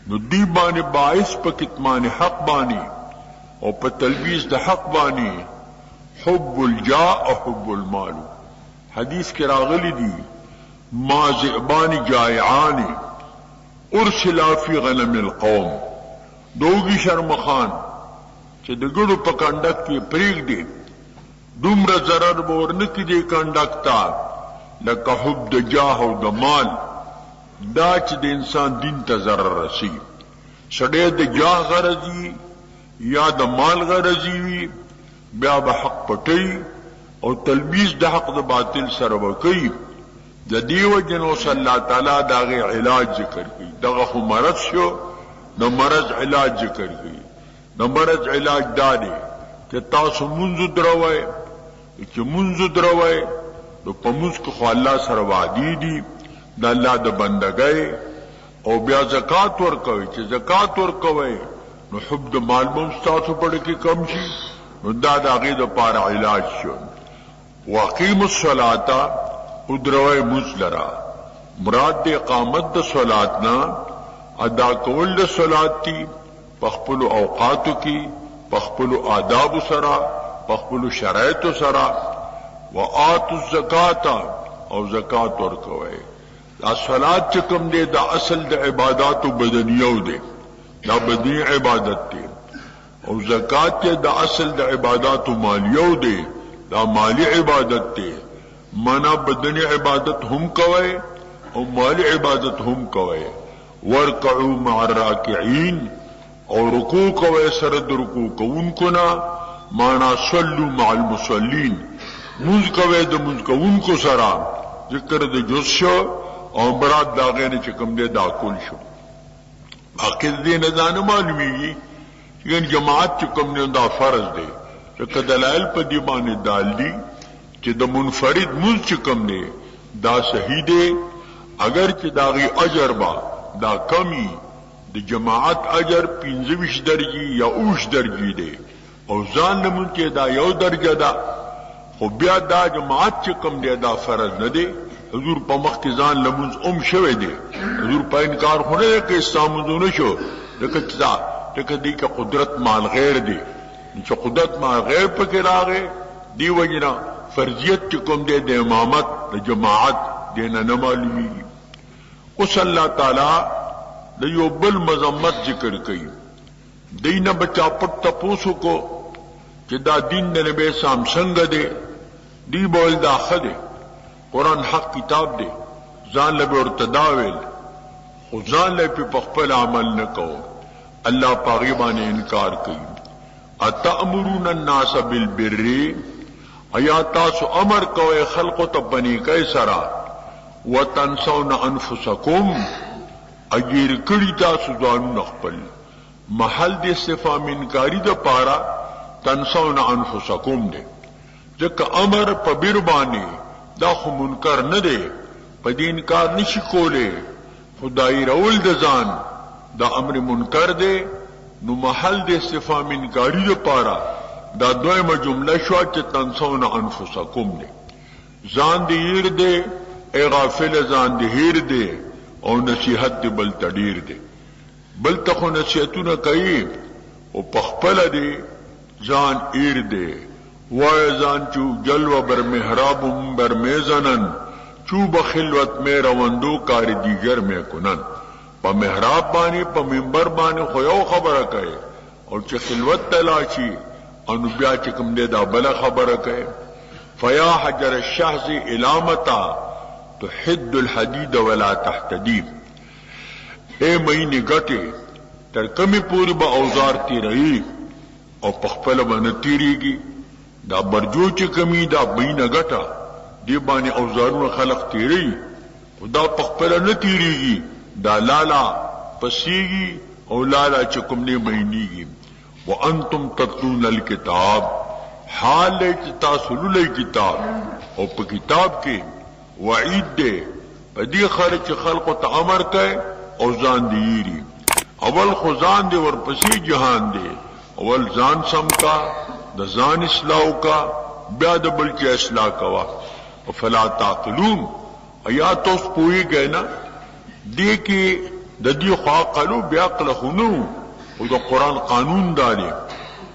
[SPEAKER 2] نو دی باندې باعث په کتمان حق باندې او په تلبیس د حق باندې حب الجاه او حب المال حدیث کې راغلي دي ما ذئبان جائعان ارسلا فی غنم القوم دوغی شرمخان چې د ګړو په کندک کې پریګ دي دومره ضرر ورنکې دي کندک تا لکه حب د جاه او د مال دا چې د انسان دین ته ضرر رسی سړی د جاه غرضی یا د مال غرضی وي بیا به حق پټي او تلبیس د حق د باطل سره وکي د دیو جنو صلی الله تعالی داغه علاج ذکر کوي دغه خو مرض شو نو مرض علاج ذکر کوي نو مرض علاج دادي چې تاسو منځ دروي چې منځ دروي نو په موږ خو الله سره وعده دي د الله د بندګۍ او بیا زکات ورکوي چې زکات ورکوي نو حب د مال هم تاسو په کې کم شي نو دا د هغه د پاره علاج شو. واقیم الصلاة ادروي مزلرا مراد د اقامت د صلات نه ادا کول د صلات تی پخپل اوقاتو کې پخپل آداب سره پخپل شرایط سره وآتوا الزکات او زکات ورکوي. دا صلات چې کوم دی دا اصل د عبادت بدنیو دی دا بدنی عبادت دی او زکات چې دا اصل د عبادت مالیو دی دا مالی عبادت دی منا بدنی عبادت هم کوي او مالی عبادت هم کوي. ورکعوا مع الراکعين او رکوع کوي سره د رکوع کوونکو نه معنا صلوا مع المصلين موږ کوي د موږ کوونکو سره ذکر د جز شو او برات داغه نه چې کوم دې دا کول شو. باقي دې نه ځان معلومیږي چې جماعت چې کوم نه دا فرض دی چې دلایل په دې باندې دال دي چې د منفرد مونږ چې کوم دی دا صحیح دی اگر چې داغي اجر با دا کمی د جماعت اجر 25 درجه یا 20 درجه دی او ځان لمون کې دا یو درجه ده خو بیا دا جماعت چې کوم دی دا فرض نه دی. حضور په مخ کې ځان لمونځ شوی دی حضور په انکار خو نه کوي استامونه شو لکه دې کې قدرت مال غیر دی چې قدرت مال غیر پکې راغی دی وجنا فرضیت چې کوم دی د امامت د جماعت دین نه معلومیږي. اوس الله تعالی د یو بل مذمت ذکر کوي دینه بچا پټ تاسو کو چې دا دین د نبی سام څنګه دی دی بول دا خده قرآن حق کتاب دی ځان له ورتدا ویل خو ځان له په خپل عمل نه کو الله پاغي باندې انکار کوي. اتامرون الناس بالبر ایا تاسو امر کوي خلق ته بنی کوي سرا وتنسون انفسکم اجیر کړي تاسو ځان خپل محل د استفهام انکاری د پارا تنسون انفسکم دی ځکه امر په بیر باندې دا خو منکر نه دی په دې انکار نشي کوله خدای رول د ځان دا امر منکر دی نو محل د استفهام انکاری د پارا دا دویمه جمله شو چې تنسون انفسکم دی ځان دی هیر دی ای غافل ځان دی هیر دی او نصیحت دی بل تډیر دی بل ته نصیحتونه کوي او پخپل دی ځان هیر دی وای ځان چو جلوه بر محراب بر میزنن چو بخلوت میں روندو کار دیگر میں کنن په محراب باندې په منبر باندې خو یو خبره کوي او چې خلوت تلاشي انو بیا چې کوم دې دا بل خبره کوي. فیا حجر الشهز الامتا تحد الحديد ولا تحتدي اے مہینے گٹے تر کمی پوری با اوزار تیرئی او پخپل با نتیری گی دا برجو چی کمی دا مہینے گٹا دی بانی اوزارون خلق تیرئی او دا پخپل نتیری گی دا لالا پسیگی او لالا چکم نے مہینی گی وانتم تتلون الکتاب حال لے تاسلو لے کتاب او پا کتاب کے وعید دے پا دی خرچ خلق و تعمر کئے او زان دیری اول خزان دے ورپسی جہان دے اول زان سم کا دا زان اصلاح کا بیاد بلکہ اصلاح کوا فلا تعقلون ایا توس پوئی گئے نا دے کے دا دی خواقلو بیاقل خنو او دا قرآن قانون دارے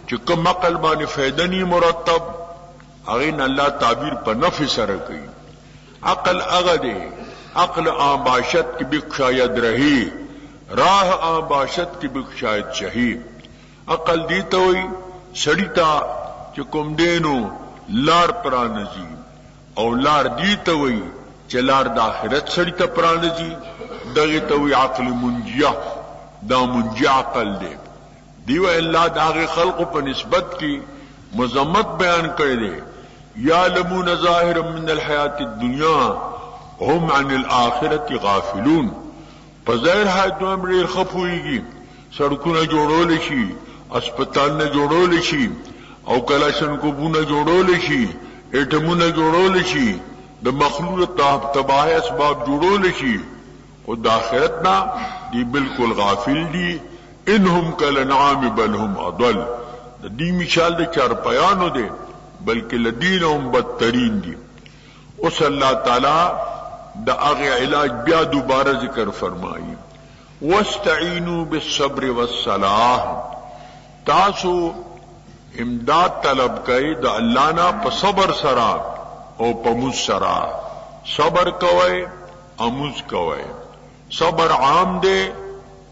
[SPEAKER 2] چکم عقل بانی فیدنی مرتب اغین اللہ تعبیر پا نفی سرکی عقل اغدے عقل آن باشد کی بک شاید رہی راہ آن باشد کی بک شاید شہی عقل دیتا ہوئی سڑیتا چکم دینو لار پرانزی او لار دیتا ہوئی چلار داخرت سڑیتا پرانزی دغیتا ہوئی عقل منجیہ دا منجیہ عقل دے دیو اللہ داغ خلق پر نسبت کی مذمت بیان کر دے یعلمون ظاہرا من الحیات الدنیا هم عن الآخرت غافلون پظاہر حیات دنیا میں ریر خف ہوئی گی سڑکوں نہ جوڑو لشی اسپتال نہ جوڑو لشی او کلاشن کو بو نہ جوڑو لشی ایٹمو نہ جوڑو لشی دا مخلوق تباہ اسباب جوڑو لشی او دا آخرت نا دی بالکل غافل دی انہم کالانعام بل ہم اضل دی مثال دے چار پیانو دے بلکہ لدینہم بدترین دی اس اللہ تعالی دا اغی علاج بیا دوبارہ ذکر فرمائی واستعینوا بالصبر والصلاح تاسو امداد طلب کئی دا اللہ نا پا صبر سرا او پا مز سرا صبر کوئے امز کوئے صبر عام دے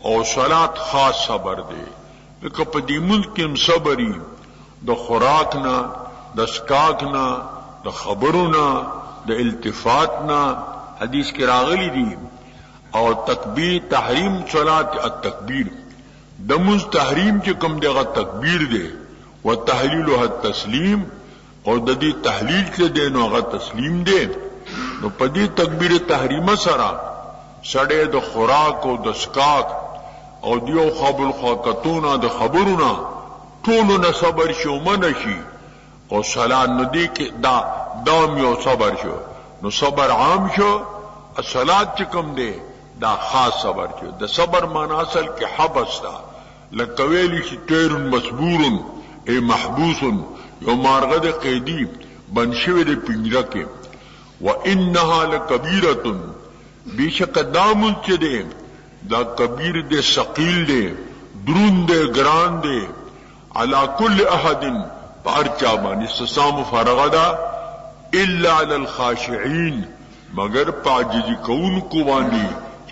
[SPEAKER 2] او صلاة خاص صبر دے لکہ پا دی ملک کم صبری دا خوراکنا دا سکاکنا دا خبرنا دا التفاتنا حدیث کی راغلی دی او تکبیر تحریم صلاة التکبیر دا منز تحریم چکم دے غا تکبیر دے و تحلیلها التسلیم او دا دی تحلیل کے دے نو غا تسلیم دے نو پا دی تکبیر تحریم سرا سڑے دا خوراک او دا سکاک او دیو خواب الخواکتونا دا خبرونا طولو نا صبر شو منشی او صلاة ندی کے دا دام یو صبر شو نو صبر عام شو الصلاة چکم دے دا خاص صبر شو دا صبر مانا اصل کے حبس دا لکویلی شی تیرن مسبورن اے محبوسن یو مارغد قیدی بنشوی دے پنجرکے وَإِنَّهَا لَكَبِيرَةٌ بیشک دامن چے دے دا کبیر دے ثقیل دے درون دے گران دے علا کل احد پار چابانی سسام فرغ دا الا علی الخاشعین مگر پا عجزی کون کو بانی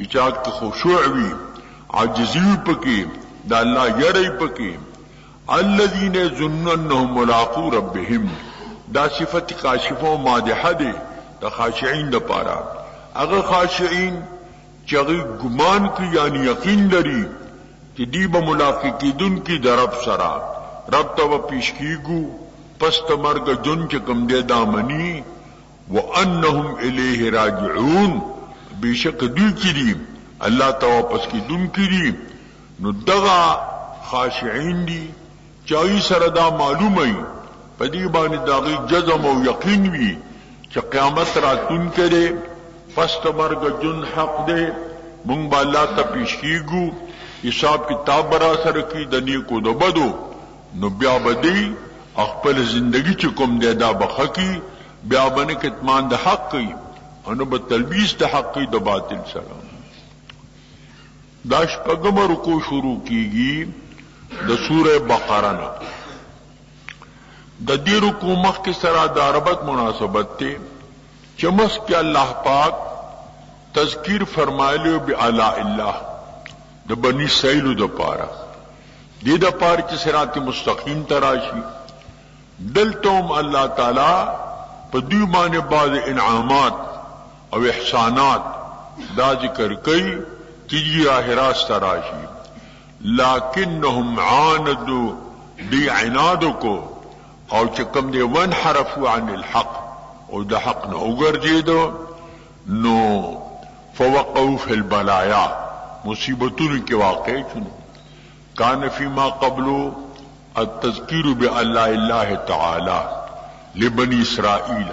[SPEAKER 2] چاک خشوع وی عجزی پکی دا اللہ یری پکی الذین ظننهم ملاقو ربهم دا صفت خاشفوں مادحہ دے دا خاشعین دا پارا اگر خاشعین چاگی گمان کی یعنی یقین داری کہ دیب ملاقی کی دن کی در رب سرا رب تو پیش کی گو پست مرگ جن چکم دے دامنی وَأَنَّهُمْ إِلَيْهِ رَاجِعُونَ بے شک دی کی دی اللہ تو واپس کی دن کی دی نو دغا خاشعین دی چاہی سردا معلوم ای پدی بانی داغی جزم و یقین بھی چا قیامت را تن کرے پست مرگ جن حق دے منگ با اللہ تا پیش کی گو حساب کتاب برا سر کی دنی کو دو بدو نو بیا بدی اخپل زندگی چکم دے دا بخکی بیا بنے کتمان دا حق کی انو با تلبیس دا حق کی دا باطل سلام داش پگم رکو شروع کی گی دا سورہ بقرہ دا دی رکو مخ کی سرا دا ربط مناسبت تے چمس کے اللہ پاک تذکیر فرمائے بی علاء اللہ دا بنی سیلو دا پارا دی دا پار چی صراط مستقیم تراشی دلتوم اللہ تعالی پا دیوبان بعض انعامات او احسانات دا ذکر کئی تجی راہ راست راشی لیکنہم عاندو دی عنادو کو او چکم دی وانحرفو عن الحق او دا حق نا اگر جیدو نو فوقعو فی البلایا مصیبتون کے واقع چنو کان فیما قبلو التذکیر بألا اللہ تعالی لبنی اسرائیل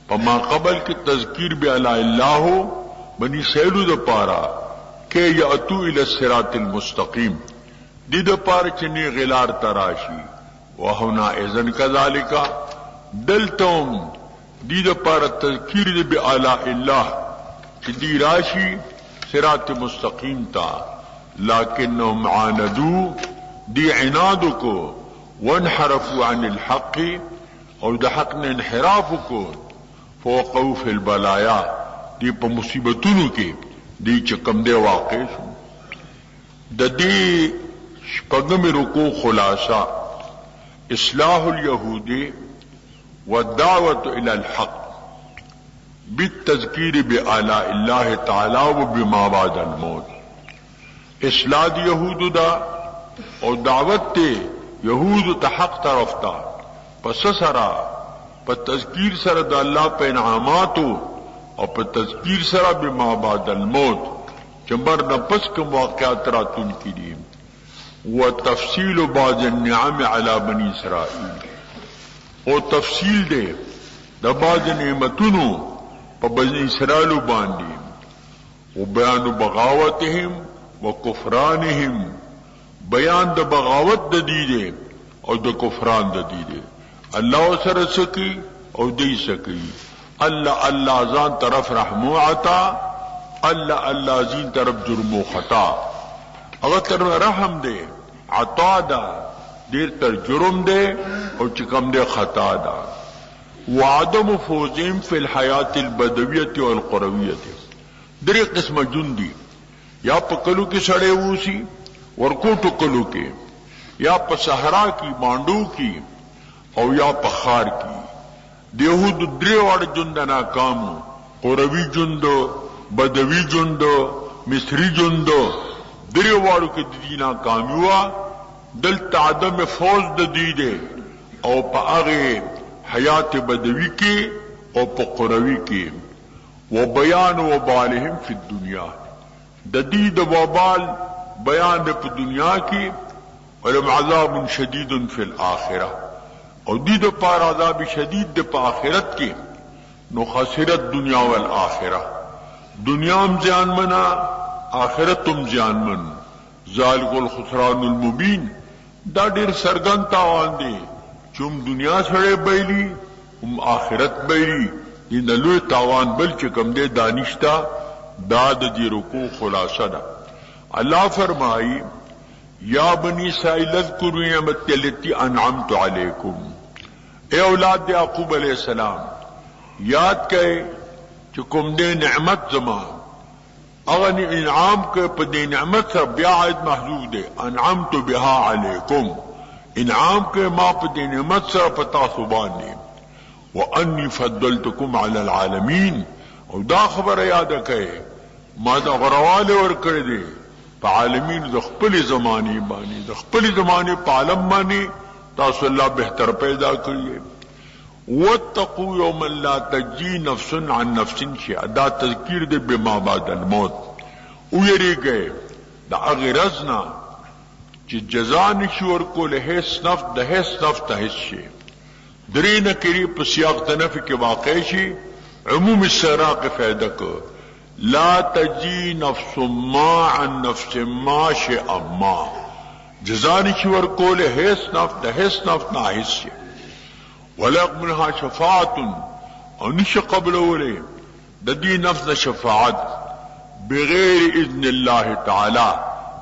[SPEAKER 2] پما قبل کے تذکیر بألا اللہ بنی سیلو دا پارا کہ یأتو الى الصراط المستقیم دی دا پارا چنی غلار تراشی وہونا اذن کذالکا دلتم دی دا پارا تذکیر دی بألا اللہ چی دی راشی صراط مستقیم تا لیکنہم عاندو دی عنادو کو وانحرفوا عن الحق اور دا حق نے انحراف کو فوقعوا فی البلایا دی پا مصیبتونو کے دی چکم دے واقع شو دا دی شپگم رکو خلاصہ اصلاح الیہود والدعوت الى الحق بالتذکیر بآلاء اللہ تعالی و بما بعد الموت اصلاح دی یہود دا اور دعوت تے یہود تا حق طرف تا پس سرا پا تذکیر سرا دا اللہ پا انعاماتو اور پا تذکیر سرا بما بعد الموت چمبر نپس کم واقعات راتون کی دیم و تفصیل بعض النعم علی بنی اسرائیل او تفصیل دے دا بعض نعمتونو پا بنی اسرائیلو باندیم و بیان بغاوتهم و کفرانهم بیان دا بغاوت دا دیدے اور دا کفران دا دیدے اللہ سر سکی اور دی سکی اللہ زان طرف رحمو عطا اللہ زین طرف جرم و خطا اگر تر رحم دے عطا دا دیر تر جرم دے اور چکم دے خطا دا وعدم فوزیم فی الحیات البدویت والقرویت دری قسم جندی یا پکلو کی سڑے اوسی ورکوٹو کلو کے یا پا صحرا کی مانڈو کی او یا پا خار کی دیہود دریوار جند ناکامو قروی جندو بدوی جندو مصری جندو دریوارو کے دی ناکامیوا دل تعدم فوز دا دیدے او پا آغے حیات بدوی کی او پا قروی کی و بیان و بالہم فی الدنیا دا دید و بال بیان دے پا دنیا کی ولم عذاب شدید فی الآخرہ اور دید پار عذاب شدید دے پا آخرت کی نو خسرت دنیا والآخرہ دنیا ہم زیان منا آخرت تم زیان من ذالک الخسران المبین دا دیر سرگن تاوان دے چم دنیا سڑے بیلی ام آخرت بیلی یہ نلوی تاوان بل چکم دے دانشتا داد دی رکو خلاصہ دا اللہ فرمائی یا بنی اسرائیل اذکروا نعمتی التی انعمت علیکم اے اولاد یعقوب علیہ السلام یاد کئے چکم دے نعمت زمان اغنی انعام کے پا دے نعمت سر بیا عید محضوب دے انعمت بها علیکم انعام کے ما پا دے نعمت سر پتا سبان دے وانی فضلتکم علی العالمین او دا خبر یاد کئے ما دا غروال ورکر دے پا عالمین دا خپل زمانی بانی دا خپل زمانی پا عالم بانی تاسو اللہ بہتر پیدا کریے واتقوا یوما لا تجی نفس عن نفس شیئا دا تذکیر دے بما بعد الموت او یری گئے دا اغرزنا چی جزا نشور کو لحیث نفس دا حیث نفس تا حیث شی درین کری پسیاق تنفی کے واقع شی عموم السراق فیدہ کو لا تجی نفس ما عن نفس ما شیئا ما جزا نشور کو لحیث نفس دا حیث نفس نا حیث شی ولق منها شفاعت او نش قبل اولی دا دی نفس شفاعت بغیر اذن اللہ تعالی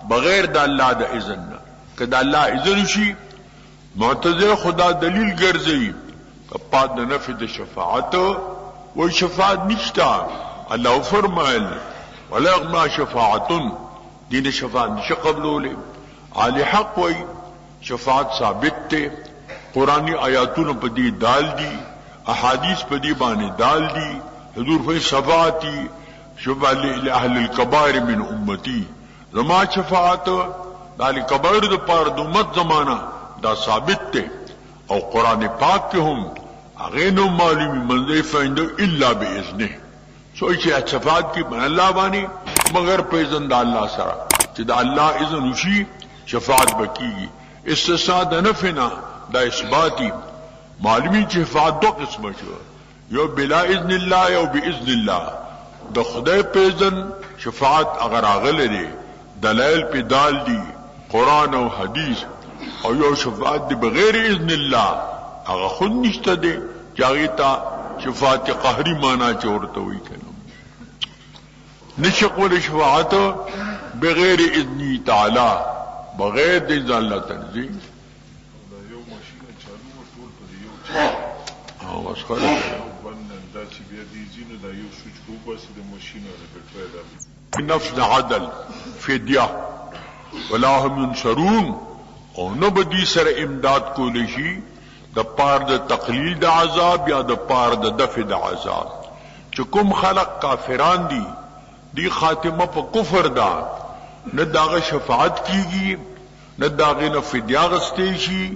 [SPEAKER 2] بغیر دا اللہ دا اذن کہ دا اللہ اذن شی معتذر خدا دلیل گرزی کپاد دا نفی دا شفاعت وہ شفاعت نشتا اللہ فرمائل ولق منها شفاعت دین شفاعت نش قبل اولی آل حق وی شفاعت ثابت تے قرآنی آیاتون پا دی دال دی احادیث پا دی بانے دال دی حضور فی شفاعتی شفاء لأهل الكبائر من امتی زما شفاعت دا الكبائر دا پار دا امت زمانہ دا ثابت تے او قرآن پاک کے ہم اغینو معلومی منزل فائندو الا باذنہ سوچے شفاعت کی من اللہ بانی مگر پیزن دا اللہ سرا چی دا اللہ اذن وشی شفاعت بکیگی استثناء دا نفنا دا اثباتی معلومی چی شفاعت دو قسم شو یو بلا اذن اللہ یو باذن اللہ دا خدای پیزن شفاعت اگر آغل دے دلائل پی دال دی قرآن و حدیث او یو شفاعت دی بغیر اذن اللہ اگر خود نشتا دے چاگیتا شفاعت قہری مانا چورتوئی کنم نشقل شفاعت بغیر اذنی تعالی بغیر دین اللہ تنظیم بس نفس عدل فدیہ ولا هم ينصرون او نبدی سر امداد کو لشی دا پار دا تقلیل دا عذاب یا دا پار دا دفع دا عذاب چکم خلق کافران دی خاتمہ پا کفر دا نہ داغ شفاعت کی گی نہ داغ نہ فدیہ غستیشی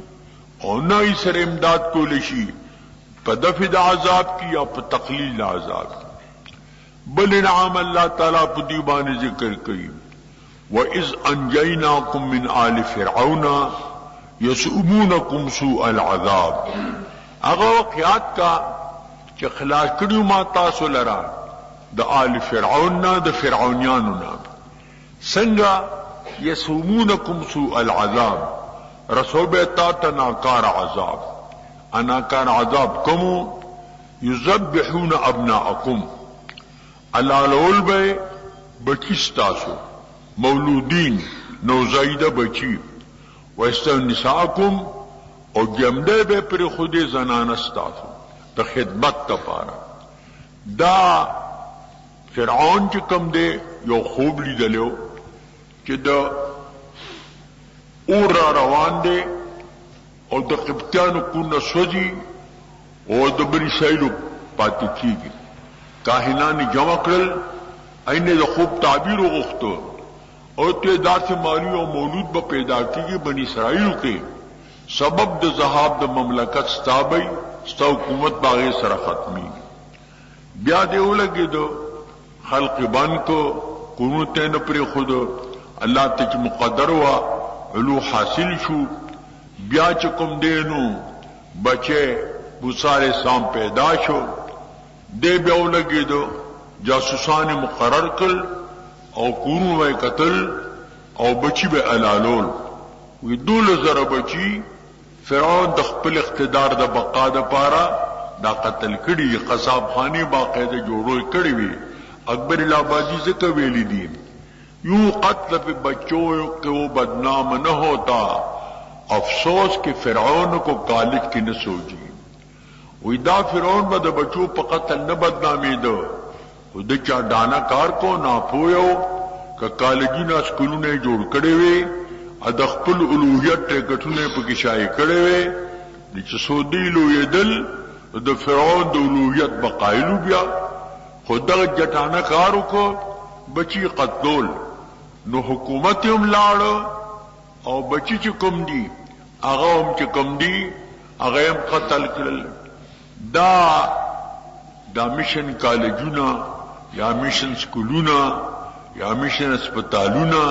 [SPEAKER 2] اور نہ ہی سر امداد کو لشی پا دفع دا عذاب کی یا پا تقلیل دا عذاب کی بل انعام اللہ تعالیٰ پا دیبان ذکر کری وَإِذْ أَنْجَيْنَاكُمْ مِنْ آلِ فِرْعَوْنَ يَسُؤْمُونَكُمْ سُوءَ الْعَذَابِ اگر وقیات کا کہ خلاص کریو ما تاسو لرا دا آل فرعوننا دا فرعونیانونا سنگا يَسُؤْمُونَكُمْ سُوءَ الْعَذَابِ رسول بیتا تناکار عذاب اناکار عذاب کمو يُذَبِّحُونَ أَبْنَاءَكُمْ علالول بے بچیستاسو مولودین نوزائیدہ بچی وَيَسْتَنِسَاكُمْ او جمدے بے پر خود زنانستاسو دا خدمت تا پارا دا فرعون چکم دے یو خوب لی دلیو چی دا اور را روان دے او دا قبطیانو کون سوزی او دا بری سیلو پاتی کی گی کاہنانی جمع کرل اینے دا خوب تعبیر و غختو اور تعداد سے مالی و مولود با پیدا کی گی بنی اسرائیل کے سبب دا ذہاب دا مملکت ستابئی ستا حکومت باغی سر ختمی بیا دیو لگے دو خلق بان کو قنوتین پر خود اللہ تک مقدر ہوا علو حاصل شو بیا چکم دینو بچے بسارے سام پیدا شو دے بیاو لگے دو جاسوسان مقرر کل او کورو بے قتل او بچی بے علالول وی دول زر بچی فرعون دخپل اقتدار دا بقا دا پارا دا قتل کری قصاب خانی باقاعدہ جوڑوئی کری وی اکبر الہبادی ذکر ویلی دین یوں قتل پہ بچوں کہ وہ بدنام نہ ہوتا افسوس کہ فرعون کو کالج کی نہ سوجی وی دا فرعون با دا بچوں پا قتل نہ بدنامی دو دا چا دانا کار کو نا پویو کہ کالجی نا سکولو نے جوڑ کڑے وے ادخپل الوحیت ٹیکٹو نے پا کشائی کڑے وے نیچے سودی لوی دل دا فرعون دا الوحیت بقائلو بیا خود دا جٹانا کارو کو بچی قتلول نو حکومتی ہم لاڑو او بچی چکم دی آغا ہم چکم دی آغا ہم قتل کرل دا مشن کالجونا یا مشن سکولونا یا مشن اسپتالونا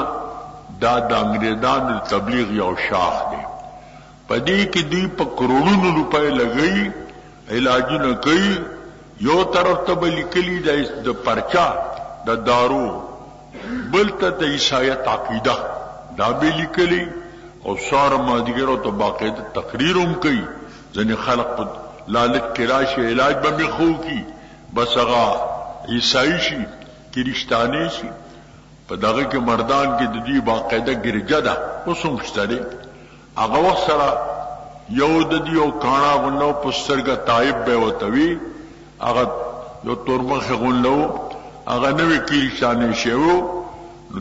[SPEAKER 2] دا انگریزان تبلیغ یا شاخ دے پدی کی دی پا کروڑوں روپے لگئی علاجونا کئی یو طرف تب لکلی دا پرچا دا دارو بلتا دا عیسائیت عقیدہ دا بے لکلی اور سارا مادگروں تو باقاعدہ تقریروں کئی زنی خلق لالت کراش علاج بمی خو کی بس اغا عیسائی شی کرشتانی شی پا داغی کے مردان کی ددی باقاعدہ گرجا دا اسم شترے اغا وقت سرا یو ددی او کانا غنلو پسترگا تائب بے وطوی اغا یو ترمخ غنلو اغا نوی کرشتانی شیو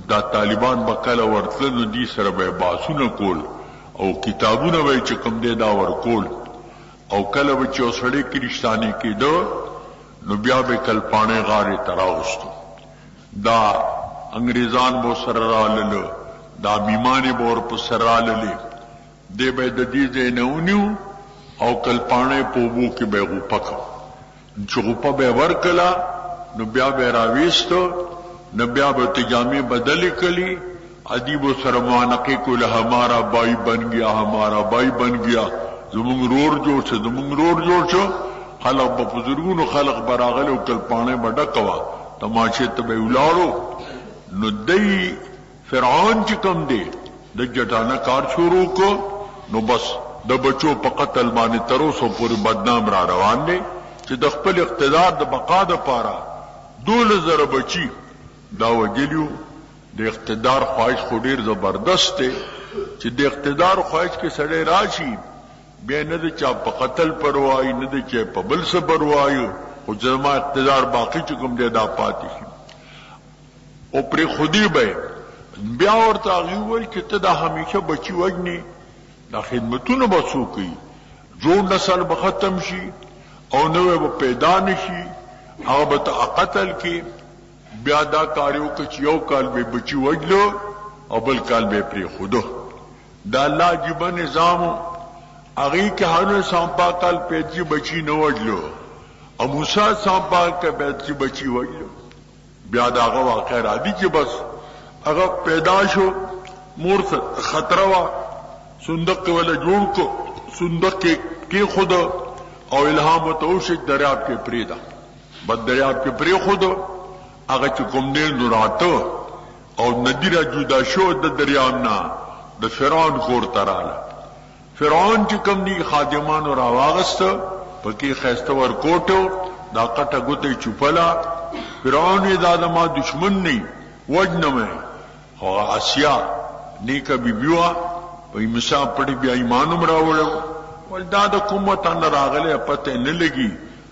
[SPEAKER 2] دا طالبان بکل ورطلن دی سر بے باسو نکول او کتابو نوی چکم دے دا ورکول او کل بچے او سڑے کی رشتانی کی دو نو بیا بے کل پانے غارے تراغستو دا انګریزان بو سره رالل دا بیمانه بور په سره رالل دی به د دې زینونیو او کلپانه پوبو کې به غوپک چې غوپا به ورکلا نو بیا به راويستو نو بیا به تجامه بدل کړي ادیب سره معانقه کو له ہمارا بائی بن گیا ہمارا بائی بن گیا زمونږ رور جوړ شو زمونږ رور جوړ شو خلق په بزرګونو خلق براغله او کلپانه بډه کوا تماشه ته به ولاړو نو دای فرعون چې کوم دی د جټانه کار شروع کو نو بس د بچو په قتل باندې تر اوسه پورې بدنام را روان دي چې د خپل اقتدار د بقا د پاره 2000 بچي دا وګلیو د اقتدار خواهش خو ډیر زبردست دی چې د اقتدار خواهش کې سړی راشي بیا نه د چا په قتل پروايي نه د چا په بل څه پروايي او زما اقتدار باقی چې کوم دی دا پاتې شي او پر خودی به بیا ورته ویل چې ته دا همیشه بچي وجني دا خدمتونه بسو کوي جو نسل به ختم شي او نوې به پیدا نشي هغه به قتل کې بیا دا کاریو که یو کال به بچی وجلو او بل کال به پری خودو دا الله جیب نظام اغي که هانو سامپا کال پیچی بچی نو وجلو او موسی سامپا که پیچی بچی وجلو بیا دا هغه واقع را دي چې بس هغه پیدا شو مور خطر وا صندوق ولا جوړ کو صندوق کې خود او الهام توشک دریاب کې پریدا بد دریاب کې پری خود هغه چې کوم نه نوراته او ندی را جدا شو د دریاب نه د فرعون کور تراله فرعون چې کوم دی خادمان را واغست پکې خسته ور کوټو دا کټه ګوتې چوپلا فرعون یې دا ما دشمن نه وجنمه هو اسیا نیک بیبیوا په مسا پړې بیا ایمانم راوړو ولدا د کومه تن راغله پته نه لګي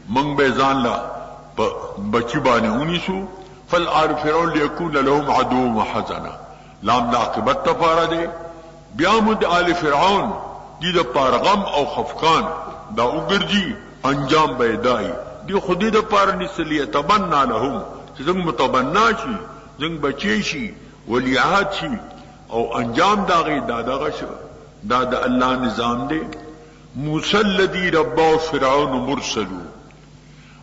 [SPEAKER 2] منګ به ځان لا بچی باندې ونیسو فالعار فرعون ليكون لهم عدو وحزنا لام دا عاقبت تفاره دي بیا مد آل فرعون دي د پارغم او خفقان دا وګرځي انجام بيدای دي خودي د پار نسلیه تبنا لهم چې زنګ متبنا شي زنګ بچي شي ولیعات شي او انجام داغي دادغه شو دا د الله نظام دی موسی الذي رباه فرعون مرسلو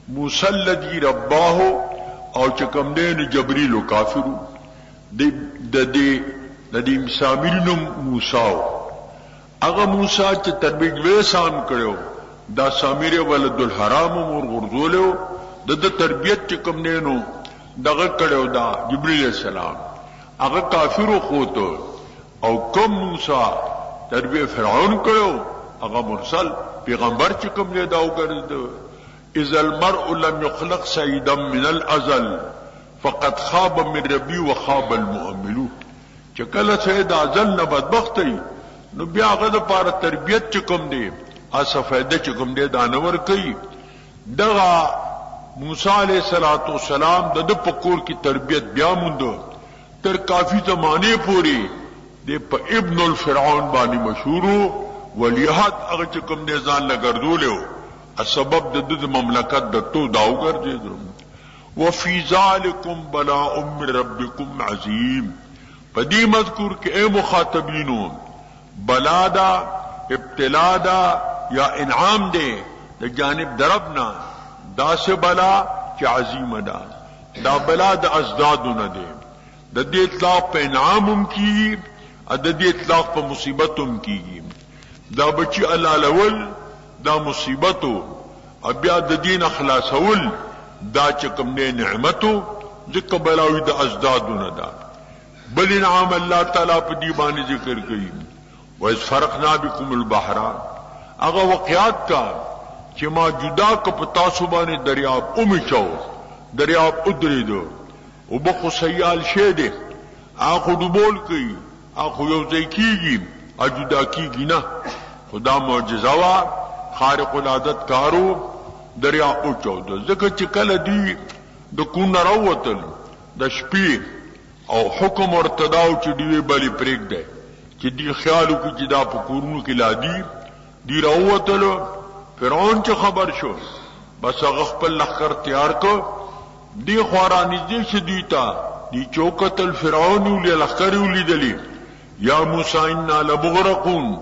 [SPEAKER 2] موسی الذي رباه او چې کوم دین جبريل او کافرو د دې مسامرینو موسی هغه موسی چې تربیج وسام کړو دا سامری ولد الحرام مور غرزولو د تربیت چې کوم دینو دغه کړو دا جبريل السلام هغه کافرو خوته او کوم موسی تربیت فرعون کړو هغه مرسل پیغمبر چې کوم دی دا وګرځي اذا المرء لم يخلق سيدا من الازل فقد خاب من ربي وخاب المؤملون چې کله سید ازل نه بدبختي نو بیا هغه د پاره تربیت چې کوم دی اسه فائدہ چې کوم دی دانور کوي دغه موسی علیہ السلام د پکور کی تربیت بیا موندو تر کافی زمانے پوری د په ابن الفرعون باندې مشهور ولیحت هغه چې کوم دی ځان لګردولیو سبب د مملکت د تو داو ګرځي وفي ذلكم بلاء من ربكم عظيم پدې مذکور کې اے مخاطبینو بلا دا ابتلا دا یا انعام دے د جانب دربنا دا سے بلا چې عظیم دا بلا د ازدادونه دے د دې اطلاق په انعامم کیږي د دې اطلاق په مصیبتم کیږي دا بچی الله لول دا مصیبتو بیا د دین اخلاصول دا چې کوم نه نعمتو ذکر بلاوی د ازدادونه دا بل انعام الله تعالی په دی باندې ذکر کوي وَإِذْ فَرَقْنَا بِكُمُ الْبَحْرَ هغه واقعات کا چې ما جدا کو پتا سبانه دریاب اومچو دریاب ادریدو او بخو سیال شه دي اخو ډبول کوي اخو یو ځای کیږي اجدا کیږي نه خدا معجزه وا خارق العادت کارو دریا اوچو ځکه چې کله دی د کون راوتل د شپې او حکم ارتداو چې دی بلی پریک ده چې دی خیالو کې جدا په کورونو کې لادي دی راوتل فرعون چې خبر شو بس هغه خپل لخر تیار کو دی خورانی دې شدیتا دی چوکت الفرعون ولی لخکر ولی دلی یا موسی انا لمغرقون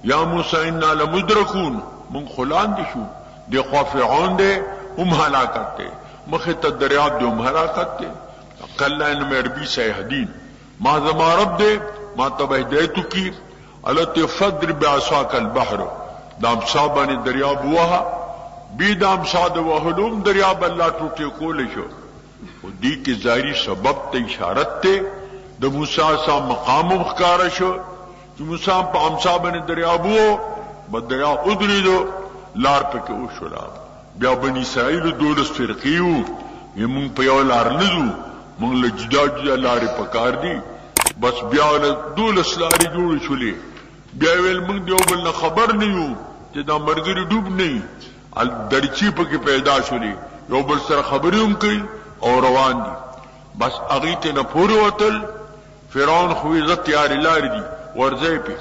[SPEAKER 2] یا موسی انا لمدرکون من خلان دی شو دی خوا فرعون دے ام ہلاکت دے مخت دریاب دے ام ہلاکت دے کلا ان میں عربی سیحدین ما زما رب دے ما تب ہدایتو کی علت فدر بعصاک البحر دام صابانی دریاب وہا بی دام صاد وحلوم دریاب اللہ ٹوٹے کولے شو و دی کی ظاہری سبب تے اشارت تے دا موسیٰ سا مقام مخکار شو جو موسیٰ پا امصابانی دریاب ہو با دریاب ادری دو لار پکے او شلا بیا بنی اسرائیل دولس فرقیو یہ منگ پیو لار نزو منگ لجدا جدا لار پکار دی بس بیا دولس لاری جوڑ شلے بیا ویل منگ دیو بلنا خبر نیو جدا مرگری ڈوب نہیں درچی پکے پیدا شلے یو بل سر خبریم کئی اور روان دی بس اغیتے نپور وطل فرعون خوی عزت یاری لار دی ورزے پہ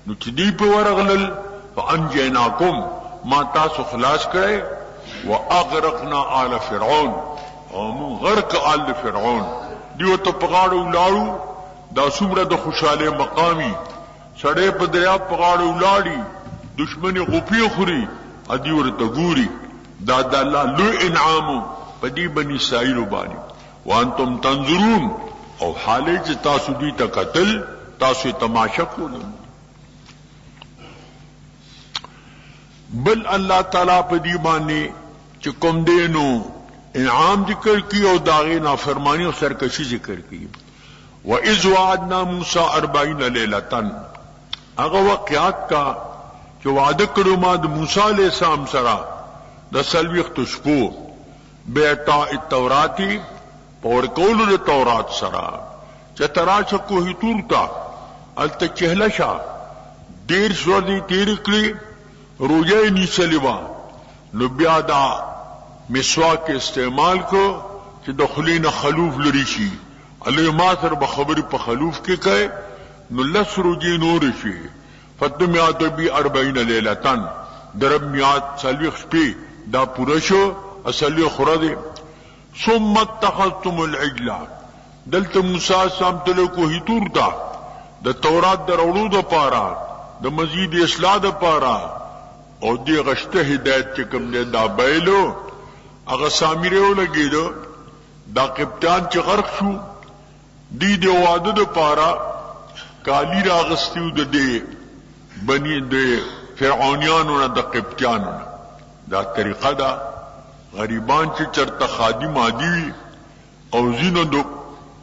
[SPEAKER 2] نو چدی پہ ورغلل فانجیناکم ما تاسو خلاص کرے واغرقنا آل فرعون ومن غرق آل فرعون دیو تو پغاڑو لاڑو دا سمرہ دا خوشحال مقامی سڑے پا دریاب پغاڑو لاڑی دشمنی غفی خوری ادیور تگوری دا اللہ لو انعامو پدی بنی اسرائیل بانی وانتم تنظرون او حالے چی تاسو دی تا قتل تاسو تماشا کونو بل اللہ تعالیٰ پدی بانے چی کم دینو انعام ذکر کی او داغی نافرمانی او سرکشی ذکر کی وَإِذْ وَعَدْنَا مُوسَىٰ 40 لَيْلَةً اگا واقعات کا چی وعدہ کرو ما دا موسیٰ علیہ السلام سرا دا سلویخت شپو بیعطاء التوراتی پور کولو دا تورات سرا چی تراشا کوہی تورتا التا چہلشا دیر سوردی تیر کری روجہ نیسلیوا نو بیا دا مسواک استعمال کو چی دخلین خلوف لریشی علی ما سر بخبری پا خلوف کے کئے نو لس روجی نورشی فتمیات بی 40 لیلتن درب میات سلویخ شپی دا پورشو اسلی خردے ثم اتخذتم العجلہ دلتا موسیٰ سام تلکو ہی تورتا دا تورات در اولو دا پارا دا مزید اصلاح دا پارا او دی غشت ہدایت چکم دے دا بیلو اگا سامیرے ہو لگی دو دا قبطان چی غرق شو دی دے وعدہ دا پارا کالی را غستیو دا دے بنی دے فرعونیانونا دا قبطانونا دا طریقہ دا غریبان چی چرتا خادم آدیوی او زینو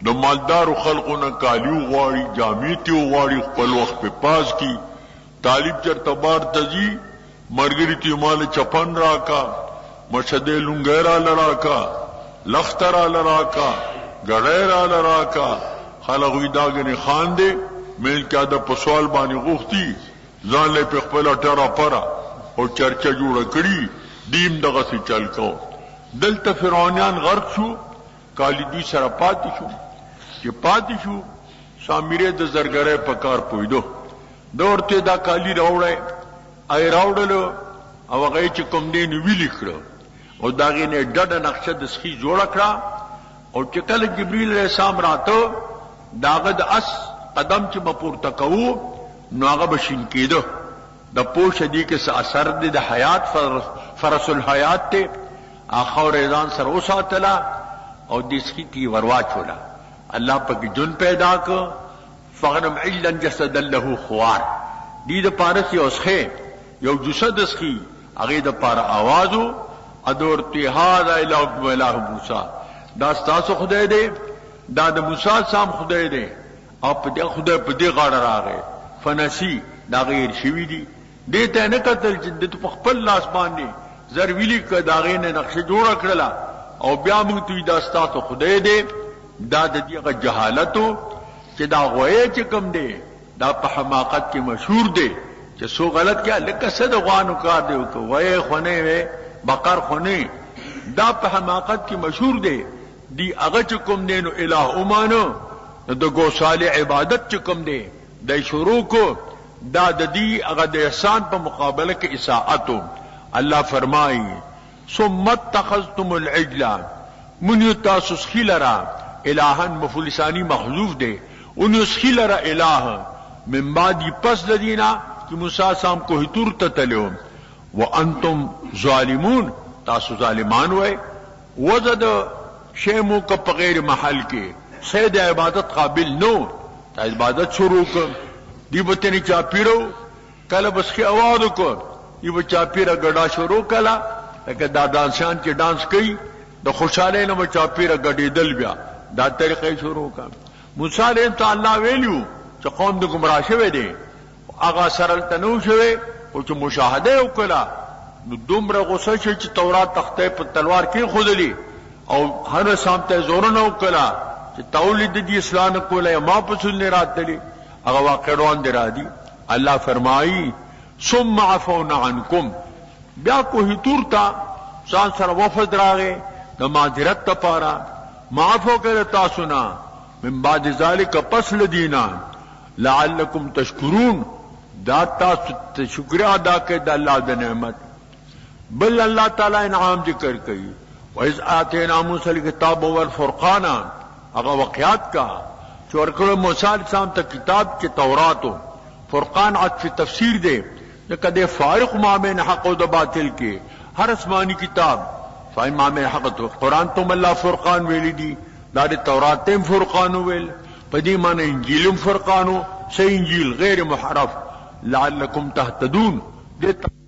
[SPEAKER 2] دا مالدارو خلقونا کالیو غواری جامیتیو غواری خپل وقت پہ پاس کی طالب چرتا بار تزی مرگری تیمال چپن راکا مشدے لنگیرا لراکا لخترا لراکا گڑیرا لراکا خلقوی داگنی خان دے میں کیا دا پسوال بانی غوختی زان لے پہ خپلا ٹرا پرا اور چرچا جوڑا کری دیم دغا سی چل کو دلتا فرعونیان غرق شو کالی دوی سر پاتی شو کہ پاتی شو سامیرے دا زرگرے پکار پوئی دو دورتے دا کالی روڑے آئی راوڑلو او غی چی کم دینو ویلی کرو او داغی نے ڈڈا نقشہ دسخی جوڑا کرا او چکل جبریل علیہ السلام راتو داغد اس قدم چی مپور تکو نو آغا بشین کی دو دا پوش دی کس اثر دی دا حیات فرس الحیات تے آخا و ریزان سر او ساتلا او دسخی تی وروا چھولا اللہ پاک جن پیدا کو فغنم علن جسد اللہ خوار دی دا پارسی اسخے یو جسد اسخی اغی دا پار آوازو ادورتی هذا الہکم الہ موسیٰ دا ستاسو خدای دے دا دا موسیٰ سام خدای دے آپ خدای پا دی غار راگے فنسی دا غیر شوی دی دیتا نکتل جندتو پا خپل لاسمان دی زرویلی که دا غیر نقش جوڑا کرلا او بیا منگتوی دا ستاسو خدای دے دا دا دی غیر جہالتو چی دا غوئے چکم دے دا پا حماقت کی مشہور دے چی سو غلط کیا لکہ صد غوانو کار دے کہ غوئے خونے وے بقر خونے دا پا حماقت کی مشہور دے دی اغا چکم دے نو الہ امانو دا گوسال عبادت چکم دے دا شروع کو دا دی اغا دا احسان پا مقابلہ کے اساعتو اللہ فرمائی ثم اتخذتم العجلہ منیو تاسس خیلرا
[SPEAKER 1] الہن مفعول ثانی محذوف دے ونسخی لرا الہ من بعد پس لدینا کہ موسیٰ سام کوہ تور تتلیو وانتم ظالمون تاسو ظالمان ہوئے وزد شیمو کا بغیر محل کے سید عبادت قابل نو تا عبادت شروع کر دی بتنی چاپیرو کل بس کی آوازو کر دی با چاپیرا گڑا شروع کلا لیکن دا ڈانسیان کی ڈانس کئی دا خوشحالے نمو چاپیرا گڑی دل بیا دا طریقے شروع کر موسیٰ علیہ تو اللہ ویلیو چا قوم دا گمراہ شوے دے آغا سرل تنو شوے او چا مشاہدے اکلا نو دومره غصه شي چې تورات تخته په تلوار کې خودلی او هر سامته زورونه وکړه چې تولید دي اسلام کوله ما په سن راتلی هغه واقع روان دی را دي الله فرمایي ثم عفونا عنكم بیا کوه تورتا ځان سره وفد راغې د معذرت لپاره معفو کړه تاسو نه من بعد ذلك پس لدینا لعلكم تشکرون دا تاسو شکر ادا کړئ د الله د نعمت بل اللہ تعالی انعام ذکر کئی وَإِذْ آتَيْنَا مُوسَى الْكِتَابَ وَالْفُرْقَانَ اگا واقعات کا چورکل موسیٰ علیہ السلام تا کتاب کے توراتو فرقان عطف تفسیر دے کدے فارق مامین حق و دا باطل کے ہر اسمانی کتاب فائن مامین حق تو قرآن تم اللہ فرقان ویلی دی دار توراتیم فرقانو ویل پدی مانا انجیلم فرقانو سی انجیل غیر محرف لعلکم تہتدون دیتا